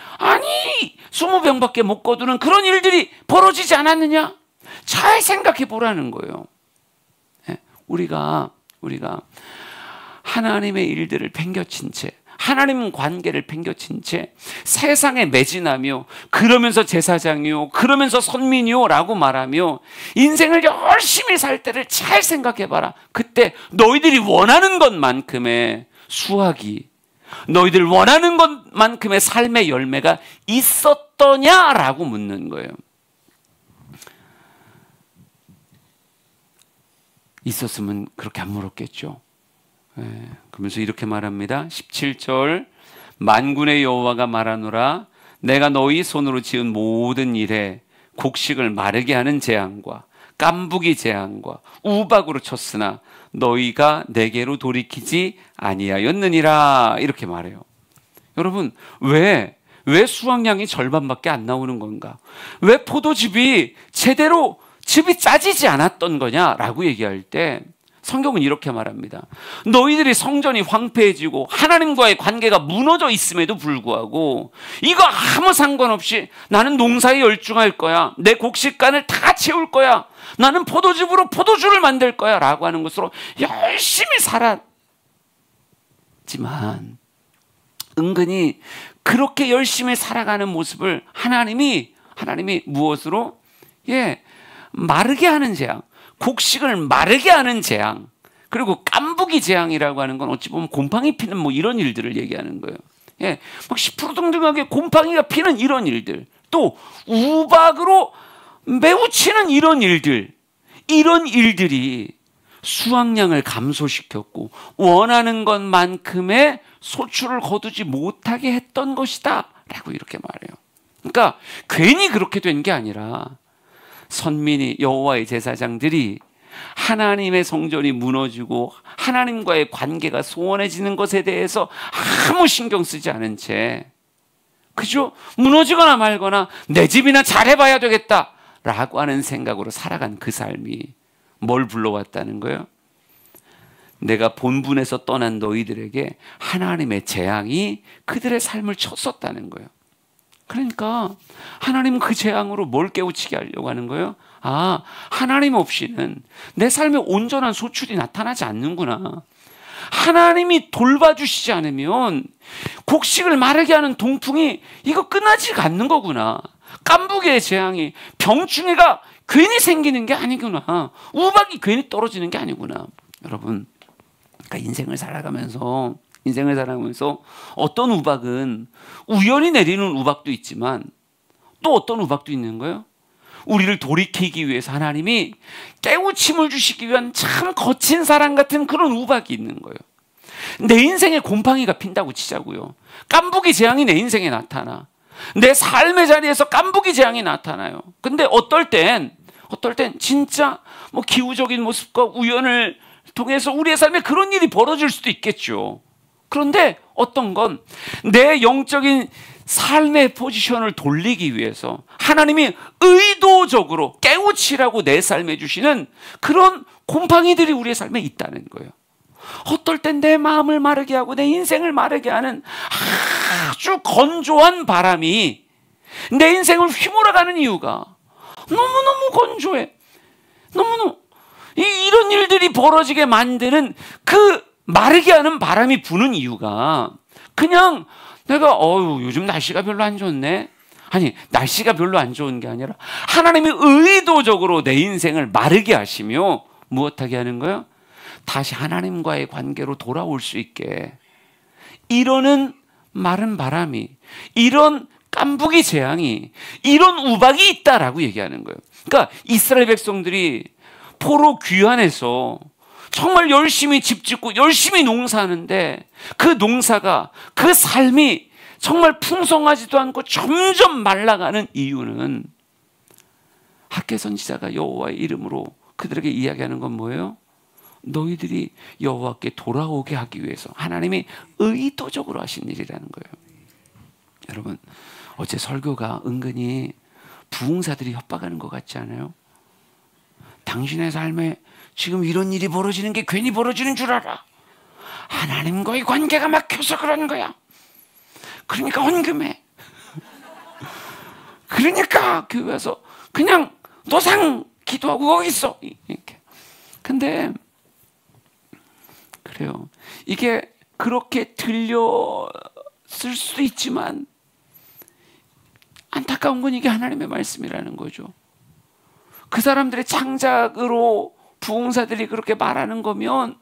20병밖에 못 거두는 그런 일들이 벌어지지 않았느냐? 잘 생각해 보라는 거예요. 우리가 하나님의 일들을 팽겨친 채, 하나님 관계를 팽겨친 채 세상에 매진하며 그러면서 제사장이요, 그러면서 선민이요 라고 말하며 인생을 열심히 살 때를 잘 생각해봐라. 그때 너희들이 원하는 것만큼의 수확이, 너희들 원하는 것만큼의 삶의 열매가 있었더냐라고 묻는 거예요. 있었으면 그렇게 안 물었겠죠. 그러면서 이렇게 말합니다. 17절 만군의 여호와가 말하노라 내가 너희 손으로 지은 모든 일에 곡식을 마르게 하는 재앙과 깐부기 재앙과 우박으로 쳤으나 너희가 내게로 돌이키지 아니하였느니라 이렇게 말해요. 여러분 왜 수확량이 절반밖에 안 나오는 건가? 왜 포도즙이 제대로 즙이 짜지지 않았던 거냐라고 얘기할 때 성경은 이렇게 말합니다. 너희들이 성전이 황폐해지고 하나님과의 관계가 무너져 있음에도 불구하고 이거 아무 상관없이 나는 농사에 열중할 거야. 내 곡식간을 다 채울 거야. 나는 포도즙으로 포도주를 만들 거야 라고 하는 것으로 열심히 살았지만 은근히 그렇게 열심히 살아가는 모습을 하나님이 무엇으로? 마르게 하는 재앙, 곡식을 마르게 하는 재앙, 그리고 깐부기 재앙이라고 하는 건 어찌 보면 곰팡이 피는 뭐 이런 일들을 얘기하는 거예요. 막 시푸르둥둥하게 곰팡이가 피는 이런 일들, 또 우박으로 매우 치는 이런 일들이 수확량을 감소시켰고 원하는 것만큼의 소출을 거두지 못하게 했던 것이다 라고 이렇게 말해요. 그러니까 괜히 그렇게 된 게 아니라 선민이 여호와의 제사장들이 하나님의 성전이 무너지고 하나님과의 관계가 소원해지는 것에 대해서 아무 신경 쓰지 않은 채 그죠? 무너지거나 말거나 내 집이나 잘해봐야 되겠다 라고 하는 생각으로 살아간 그 삶이 뭘 불러왔다는 거예요? 내가 본분에서 떠난 너희들에게 하나님의 재앙이 그들의 삶을 쳤었다는 거예요. 그러니까 하나님은 그 재앙으로 뭘 깨우치게 하려고 하는 거예요? 하나님 없이는 내 삶에 온전한 소출이 나타나지 않는구나. 하나님이 돌봐주시지 않으면 곡식을 마르게 하는 동풍이 이거 끝나지가 않는 거구나. 깐부기의 재앙이 병충해가 괜히 생기는 게 아니구나. 우박이 괜히 떨어지는 게 아니구나. 여러분, 그러니까 인생을 살아가면서 어떤 우박은 우연히 내리는 우박도 있지만 또 어떤 우박도 있는 거예요. 우리를 돌이키기 위해서 하나님이 깨우침을 주시기 위한 참 거친 사랑 같은 그런 우박이 있는 거예요. 내 인생에 곰팡이가 핀다고 치자고요. 깐부기 재앙이 내 인생에 나타나. 내 삶의 자리에서 깐부기 재앙이 나타나요. 근데 어떨 땐 진짜 뭐 기후적인 모습과 우연을 통해서 우리의 삶에 그런 일이 벌어질 수도 있겠죠. 그런데 어떤 건 내 영적인 삶의 포지션을 돌리기 위해서 하나님이 의도적으로 깨우치라고 내 삶에 주시는 그런 곰팡이들이 우리의 삶에 있다는 거예요. 어떨 땐 내 마음을 마르게 하고 내 인생을 마르게 하는 아주 건조한 바람이 내 인생을 휘몰아가는 이유가 너무너무 건조해. 너무너무 이런 일들이 벌어지게 만드는 그 마르게 하는 바람이 부는 이유가 그냥 내가 요즘 날씨가 별로 안 좋네. 아니 날씨가 별로 안 좋은 게 아니라 하나님이 의도적으로 내 인생을 마르게 하시며 무엇하게 하는 거예요? 다시 하나님과의 관계로 돌아올 수 있게 이러는 마른 바람이, 이런 깐부기 재앙이, 이런 우박이 있다라고 얘기하는 거예요. 그러니까 이스라엘 백성들이 포로 귀환해서 정말 열심히 집 짓고 열심히 농사하는데 그 농사가, 그 삶이 정말 풍성하지도 않고 점점 말라가는 이유는 학개 선지자가 여호와의 이름으로 그들에게 이야기하는 건 뭐예요? 너희들이 여호와께 돌아오게 하기 위해서 하나님이 의도적으로 하신 일이라는 거예요. 여러분, 어제 설교가 은근히 부흥사들이 협박하는 것 같지 않아요? 당신의 삶에 지금 이런 일이 벌어지는 게 괜히 벌어지는 줄 알아. 하나님과의 관계가 막혀서 그런 거야. 그러니까 헌금해. 그러니까 교회 와서 그냥 노상 기도하고 거기 있어. 이렇게. 근데 그래요. 이게 그렇게 들렸을 수도 있지만 안타까운 건 이게 하나님의 말씀이라는 거죠. 그 사람들의 창작으로 부흥사들이 그렇게 말하는 거면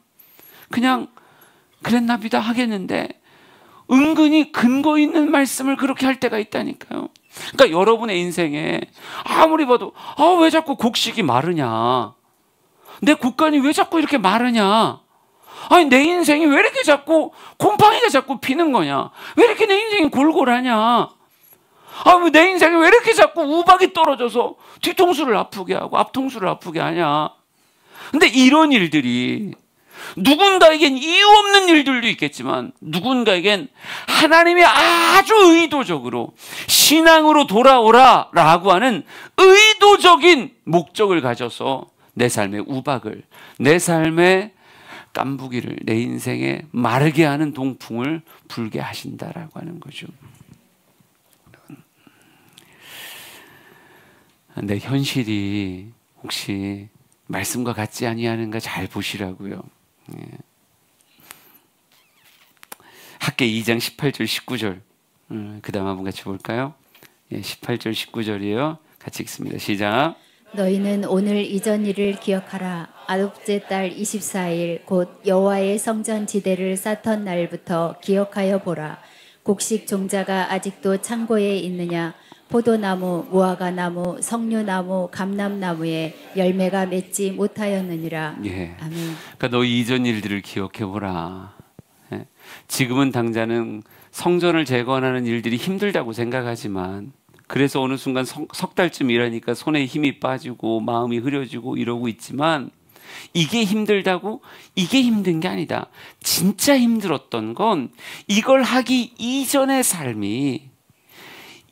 그냥 그랬나 보다 하겠는데 은근히 근거 있는 말씀을 그렇게 할 때가 있다니까요. 그러니까 여러분의 인생에 아무리 봐도 왜 자꾸 곡식이 마르냐, 내 국간이 왜 자꾸 이렇게 마르냐? 아니 내 인생이 왜 이렇게 자꾸 곰팡이가 자꾸 피는 거냐? 왜 이렇게 내 인생이 골골하냐? 아, 내 인생이 왜 이렇게 자꾸 우박이 떨어져서 뒤통수를 아프게 하고 앞통수를 아프게 하냐? 근데 이런 일들이 누군가에겐 이유 없는 일들도 있겠지만 누군가에겐 하나님이 아주 의도적으로 신앙으로 돌아오라 라고 하는 의도적인 목적을 가져서 내 삶의 우박을, 내 삶의 깐부기를, 내 인생에 마르게 하는 동풍을 불게 하신다라고 하는 거죠. 내 현실이 혹시 말씀과 같지 아니하는가 잘 보시라고요. 학개 2장 18절 19절 그 다음 한번 같이 볼까요? 18절 19절이에요. 같이 읽습니다. 시작. 너희는 오늘 이전 일을 기억하라. 아홉째 달 24일 곧 여호와의 성전 지대를 쌓던 날부터 기억하여 보라. 곡식 종자가 아직도 창고에 있느냐? 포도나무, 무화과나무, 석류나무, 감람나무에 열매가 맺지 못하였느니라. 예. 아멘. 그러니까 너희 이전 일들을 기억해 보라. 예. 지금은 당장은 성전을 재건하는 일들이 힘들다고 생각하지만 그래서 어느 순간 석 달쯤 일하니까 손에 힘이 빠지고 마음이 흐려지고 이러고 있지만 이게 힘들다고 이게 힘든 게 아니다. 진짜 힘들었던 건 이걸 하기 이전의 삶이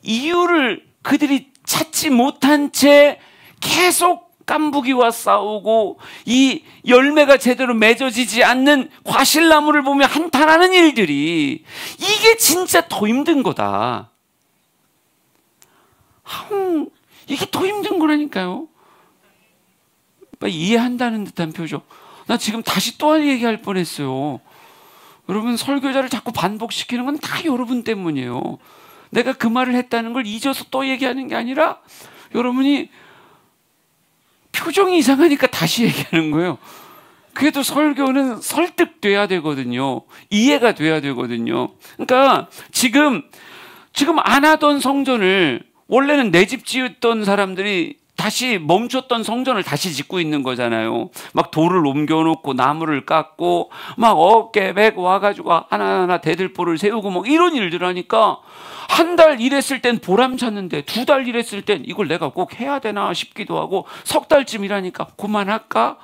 이유를 그들이 찾지 못한 채 계속 깐부기와 싸우고 이 열매가 제대로 맺어지지 않는 과실나무를 보며 한탄하는 일들이 이게 진짜 더 힘든 거다. 이게 더 힘든 거라니까요. 이해한다는 듯한 표정. 나 지금 다시 또 얘기할 뻔했어요. 여러분, 설교자를 자꾸 반복시키는 건 다 여러분 때문이에요. 내가 그 말을 했다는 걸 잊어서 또 얘기하는 게 아니라 여러분이 표정이 이상하니까 다시 얘기하는 거예요. 그래도 설교는 설득돼야 되거든요. 이해가 돼야 되거든요. 그러니까 지금 안 하던 성전을 원래는 내 집 지었던 사람들이 다시 멈췄던 성전을 다시 짓고 있는 거잖아요. 막 돌을 옮겨놓고 나무를 깎고 막 어깨 메고 와가지고 하나하나 대들보를 세우고 막 이런 일들 하니까 한 달 일했을 땐 보람 찼는데 2달 일했을 땐 이걸 내가 꼭 해야 되나 싶기도 하고 석 달쯤 일하니까 그만할까?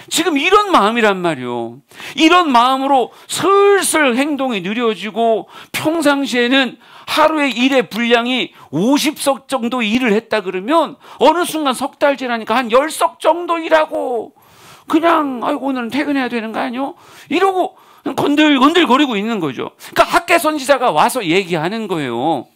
지금 이런 마음이란 말이요. 이런 마음으로 슬슬 행동이 느려지고 평상시에는 하루에 일의 분량이 50석 정도 일을 했다 그러면 어느 순간 석 달 지나니까 한 10석 정도 일하고 그냥 아이고 오늘은 퇴근해야 되는 거 아니요? 이러고 건들건들거리고 있는 거죠. 그러니까 학개 선지자가 와서 얘기하는 거예요.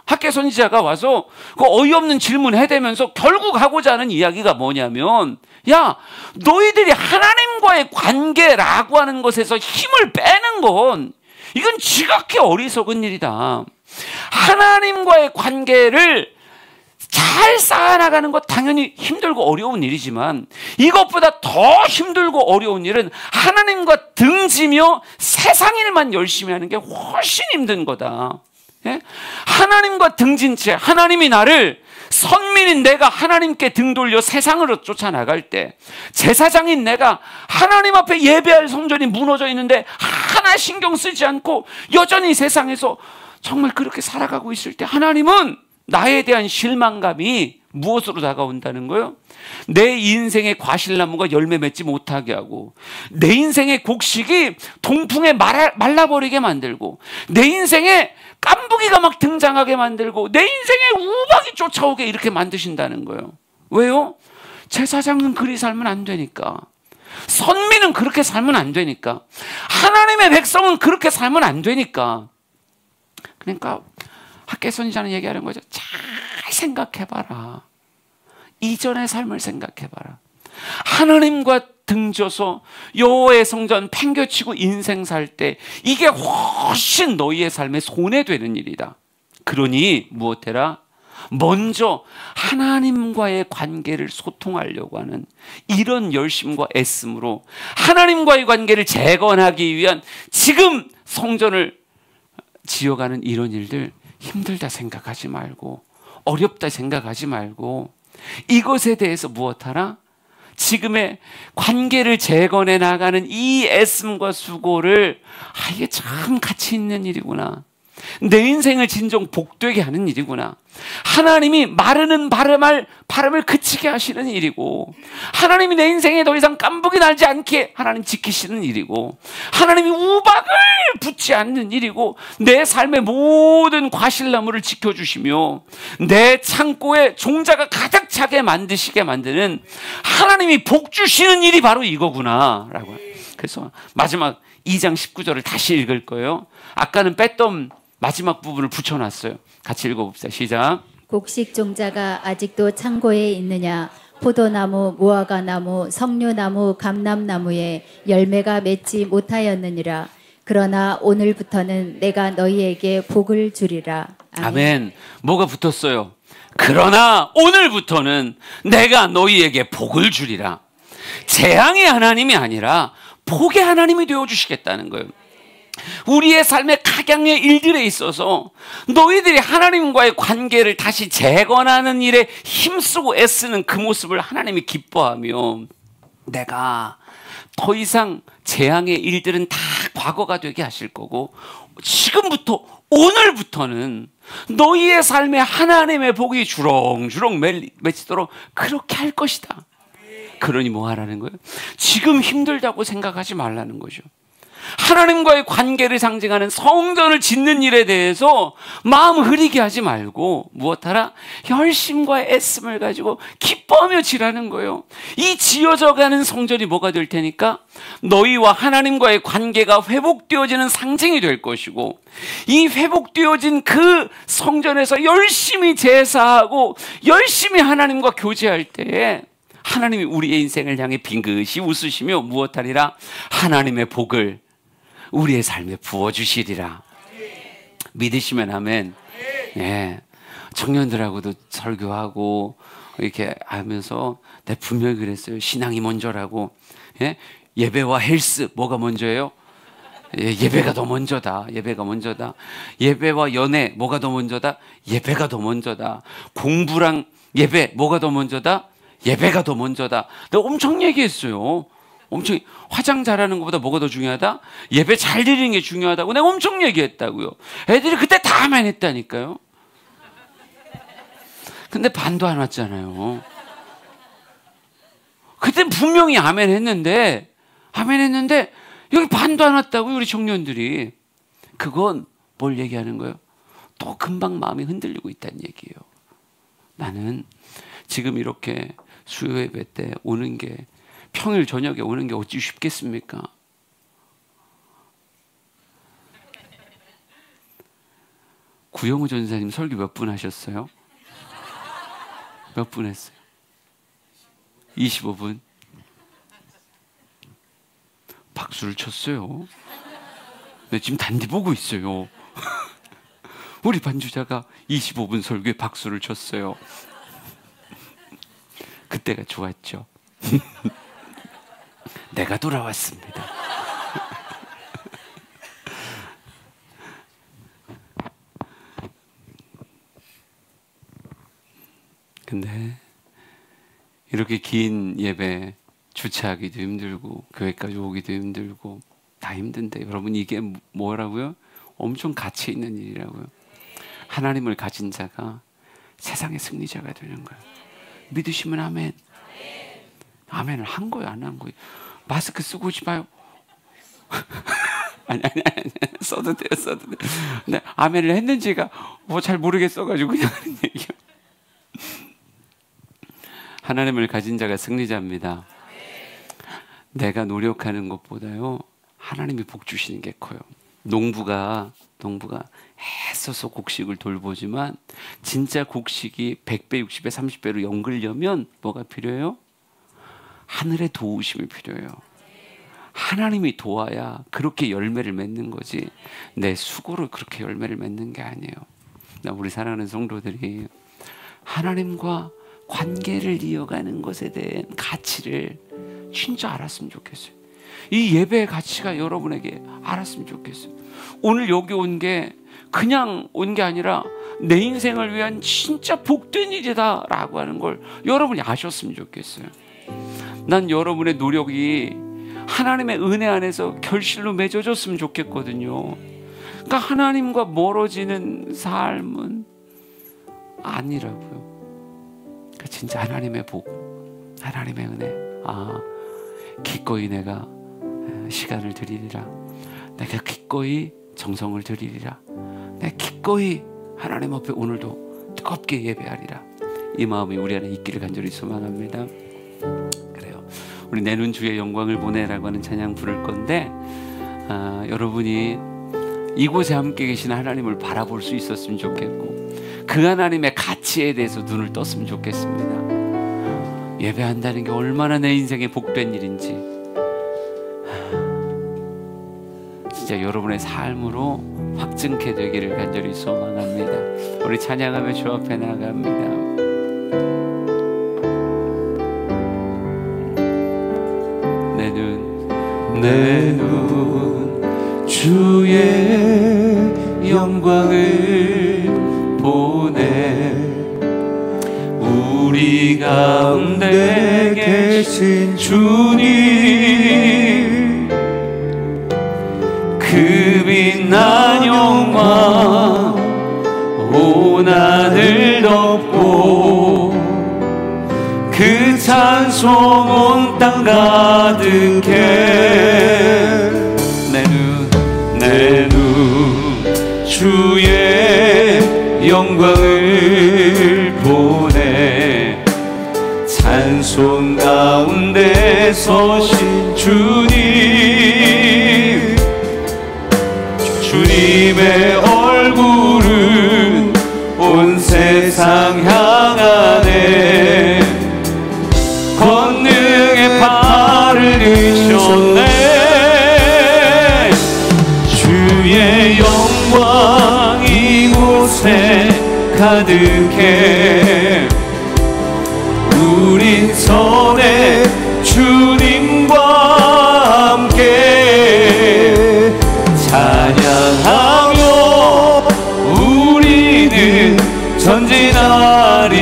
학개 선지자가 와서 그 어이없는 질문 해대면서 결국 하고자 하는 이야기가 뭐냐면 야, 너희들이 하나님과의 관계라고 하는 것에서 힘을 빼는 건 이건 지극히 어리석은 일이다. 하나님과의 관계를 잘 쌓아나가는 것 당연히 힘들고 어려운 일이지만 이것보다 더 힘들고 어려운 일은 하나님과 등지며 세상 일만 열심히 하는 게 훨씬 힘든 거다. 예? 하나님과 등진 채 하나님이 나를 선민인 내가 하나님께 등 돌려 세상으로 쫓아나갈 때 제사장인 내가 하나님 앞에 예배할 성전이 무너져 있는데 하나 신경 쓰지 않고 여전히 세상에서 정말 그렇게 살아가고 있을 때 하나님은 나에 대한 실망감이 무엇으로 다가온다는 거예요? 내 인생의 과실나무가 열매 맺지 못하게 하고 내 인생의 곡식이 동풍에 말라버리게 만들고 내 인생에 깐부기가 막 등장하게 만들고 내 인생에 우박이 쫓아오게 이렇게 만드신다는 거예요. 왜요? 제사장은 그리 살면 안 되니까. 선민은 그렇게 살면 안 되니까. 하나님의 백성은 그렇게 살면 안 되니까. 그러니까 학개 선지자는 얘기하는 거죠. 잘 생각해봐라. 이전의 삶을 생각해봐라. 하나님과 등져서 여호와의 성전 팽겨치고 인생 살 때 이게 훨씬 너희의 삶에 손해되는 일이다. 그러니 무엇해라? 먼저 하나님과의 관계를 소통하려고 하는 이런 열심과 애씀으로 하나님과의 관계를 재건하기 위한 지금 성전을 지어가는 이런 일들 힘들다 생각하지 말고 어렵다 생각하지 말고 이것에 대해서 무엇하라? 지금의 관계를 재건해 나가는 이 애씀과 수고를 이게 참 가치 있는 일이구나. 내 인생을 진정 복되게 하는 일이구나. 하나님이 마르는 바람을 그치게 하시는 일이고, 하나님이 내 인생에 더 이상 깐복이 날지 않게 하나님 지키시는 일이고, 하나님이 우박을 붙지 않는 일이고, 내 삶의 모든 과실나무를 지켜주시며 내 창고에 종자가 가득 차게 만드시게 만드는 하나님이 복 주시는 일이 바로 이거구나 라고. 그래서 마지막 2장 19절을 다시 읽을 거예요. 아까는 뺐던 마지막 부분을 붙여놨어요. 같이 읽어봅시다. 시작. 곡식 종자가 아직도 창고에 있느냐? 포도나무, 무화과나무, 석류나무, 감람나무에 열매가 맺지 못하였느니라. 그러나 오늘부터는 내가 너희에게 복을 주리라. 아멘. 아멘. 뭐가 붙었어요? 그러나 오늘부터는 내가 너희에게 복을 주리라. 재앙의 하나님이 아니라 복의 하나님이 되어주시겠다는 거예요. 우리의 삶의 각양의 일들에 있어서 너희들이 하나님과의 관계를 다시 재건하는 일에 힘쓰고 애쓰는 그 모습을 하나님이 기뻐하며, 내가 더 이상 재앙의 일들은 다 과거가 되게 하실 거고, 지금부터 오늘부터는 너희의 삶에 하나님의 복이 주렁주렁 맺히도록 그렇게 할 것이다. 그러니 뭐 하라는 거예요? 지금 힘들다고 생각하지 말라는 거죠. 하나님과의 관계를 상징하는 성전을 짓는 일에 대해서 마음 흐리게 하지 말고 무엇하라? 열심과 애씀을 가지고 기뻐하며 지라는 거예요. 이 지어져가는 성전이 뭐가 될 테니까? 너희와 하나님과의 관계가 회복되어지는 상징이 될 것이고, 이 회복되어진 그 성전에서 열심히 제사하고 열심히 하나님과 교제할 때에 하나님이 우리의 인생을 향해 빙긋이 웃으시며 무엇하리라? 하나님의 복을 우리의 삶에 부어주시리라. 믿으시면 아멘. 예. 청년들하고도 설교하고 이렇게 하면서 내가 분명히 그랬어요. 신앙이 먼저라고. 예? 예배와 헬스 뭐가 먼저예요? 예배가 더 먼저다. 예배가 먼저다. 예배와 연애 뭐가 더 먼저다? 예배가 더 먼저다. 공부랑 예배 뭐가 더 먼저다? 예배가 더 먼저다. 내가 엄청 얘기했어요. 엄청. 화장 잘하는 것보다 뭐가 더 중요하다? 예배 잘 드리는 게 중요하다고 내가 엄청 얘기했다고요. 애들이 그때 다 아멘 했다니까요. 근데 반도 안 왔잖아요. 그때 분명히 아멘 했는데 여기 반도 안 왔다고요, 우리 청년들이. 그건 뭘 얘기하는 거예요? 또 금방 마음이 흔들리고 있다는 얘기예요. 나는 지금 이렇게 수요 예배 때 오는 게, 평일 저녁에 오는 게 어찌 쉽겠습니까? 구영우 전사님 설교 몇 분 하셨어요? 몇 분 했어요? 25분? 박수를 쳤어요. 네, 지금 단디 보고 있어요. 우리 반주자가 25분 설교에 박수를 쳤어요. 그때가 좋았죠. 내가 돌아왔습니다. 근데 이렇게 긴 예배 주최하기도 힘들고 교회까지 오기도 힘들고 다 힘든데, 여러분 이게 뭐라고요? 엄청 가치 있는 일이라고요. 하나님을 가진 자가 세상의 승리자가 되는 거예요. 믿으시면 아멘. 아멘을 한 거예요, 안 한 거예요? 마스크 쓰고 오지 마요. 아니, 써도 돼요. 근데 아멘을 했는지가 뭐 잘 모르겠어가지고 그냥 하는 얘기예요. 하나님을 가진 자가 승리자입니다. 내가 노력하는 것보다요, 하나님이 복 주시는 게 커요. 농부가 애써서 곡식을 돌보지만 진짜 곡식이 100배, 60배, 30배로 연글려면 뭐가 필요해요? 하늘의 도우심이 필요해요. 하나님이 도와야 그렇게 열매를 맺는 거지, 내 수고로 그렇게 열매를 맺는 게 아니에요. 우리 사랑하는 성도들이 하나님과 관계를 이어가는 것에 대한 가치를 진짜 알았으면 좋겠어요. 이 예배의 가치가 여러분에게 알았으면 좋겠어요. 오늘 여기 온 게 그냥 온 게 아니라 내 인생을 위한 진짜 복된 일이다 라고 하는 걸 여러분이 아셨으면 좋겠어요. 난 여러분의 노력이 하나님의 은혜 안에서 결실로 맺어졌으면 좋겠거든요. 그러니까 하나님과 멀어지는 삶은 아니라고요. 그러니까 진짜 하나님의 복, 하나님의 은혜. 기꺼이 내가 시간을 드리리라. 내가 기꺼이 정성을 드리리라. 내가 기꺼이 하나님 앞에 오늘도 뜨겁게 예배하리라. 이 마음이 우리 안에 있기를 간절히 소망합니다. 그래요. 우리 내 눈 주의 영광을 보내라고 하는 찬양 부를 건데, 여러분이 이곳에 함께 계신 하나님을 바라볼 수 있었으면 좋겠고, 그 하나님의 가치에 대해서 눈을 떴으면 좋겠습니다. 예배한다는 게 얼마나 내 인생에 복된 일인지 진짜 여러분의 삶으로 확증케 되기를 간절히 소망합니다. 우리 찬양하며 주 앞에 나갑니다. 내 눈 주의 영광을 보내. 우리 가운데 계신 주님, 그 빛난 영광 온 하늘 덮고, 그 찬송 온 땅 가득해. 내 눈 주의 영광을 보내. 찬송 가운데 서신 주님, 주님의 얼굴은 온 세상 향하네. 권능의 발을 드셨네. 주의 영광 이곳에 가득해. 우린 선해 주님과 함께 찬양하며 우리는 전진하리.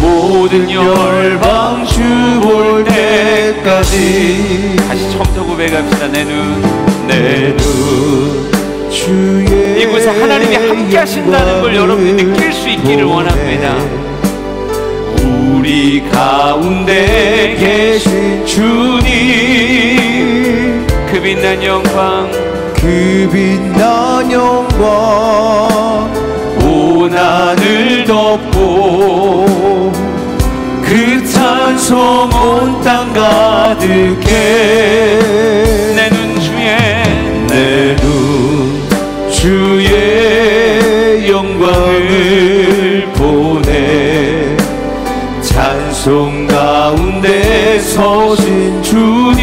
모든 열방 주 볼 때까지. 다시 처음부터 고백합시다. 내 눈 주의 이곳에 하나님이 함께 하신다는 걸 여러분이 느낄 수 있기를 원합니다. 우리 가운데 계신 주님, 그 빛난 영광, 그 빛난 영광 온 하늘 덮고, 그 찬송 온 땅 가득해. 내 눈 주의 영광을 보내. 찬송 가운데 서신 주님,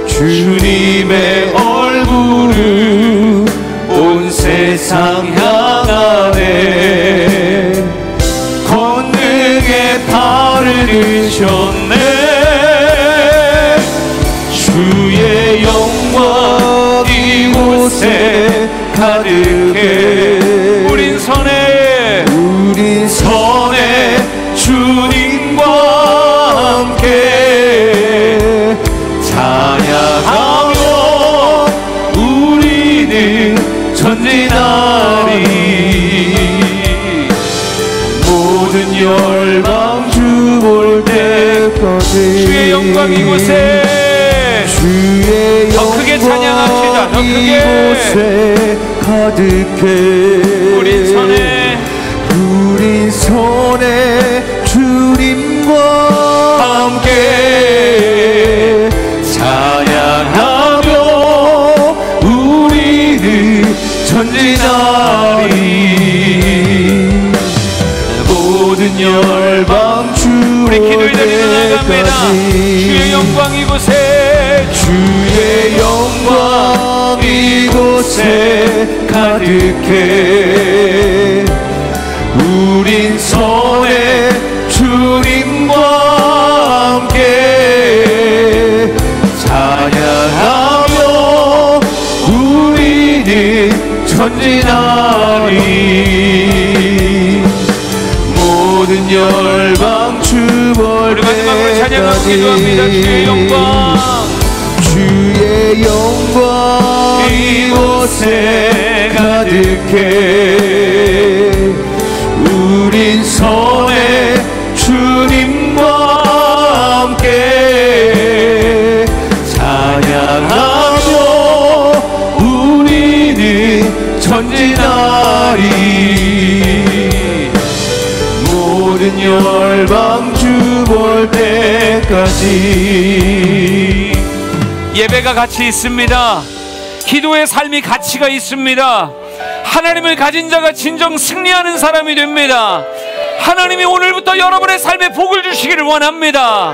주님의 얼굴을 온 세상 향하네. 권능의 발을 드셨네. 주의 영광 이곳에 가득해. 우린 선해 주님과 함께 찬양하며 우리는 전진하리. 모든 열방 주 볼 때까지. 주의 영광 이곳에, 주의 더 크게 찬양합시다. 더 크게. 이곳에 가득해. 우린 선해 주님과 함께 찬양하며 우리는 전진하리. 모든 열방 주의 기도드리며 나갑니다. 주의 영광 이곳에, 주의 영광 이곳에 가득해. 우린 선해 주님과 함께 찬양하며 우리는 전진하리. 주볼 우리 마지막으로 찬양하고 기도합니다. 주의 영광, 주의 영광 이곳에 가득해. 우린 손에 주님과 함께 찬양하며 우리는 전진하리. 모든 열방 주볼 때까지. 예배가 가치 있습니다. 기도의 삶이 가치가 있습니다. 하나님을 가진 자가 진정 승리하는 사람이 됩니다. 하나님이 오늘부터 여러분의 삶에 복을 주시기를 원합니다.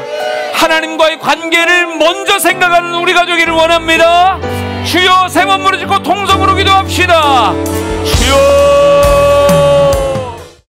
하나님과의 관계를 먼저 생각하는 우리가 되기를 원합니다. 주여, 세 번 부르짖고 통성으로 기도합시다. 주여.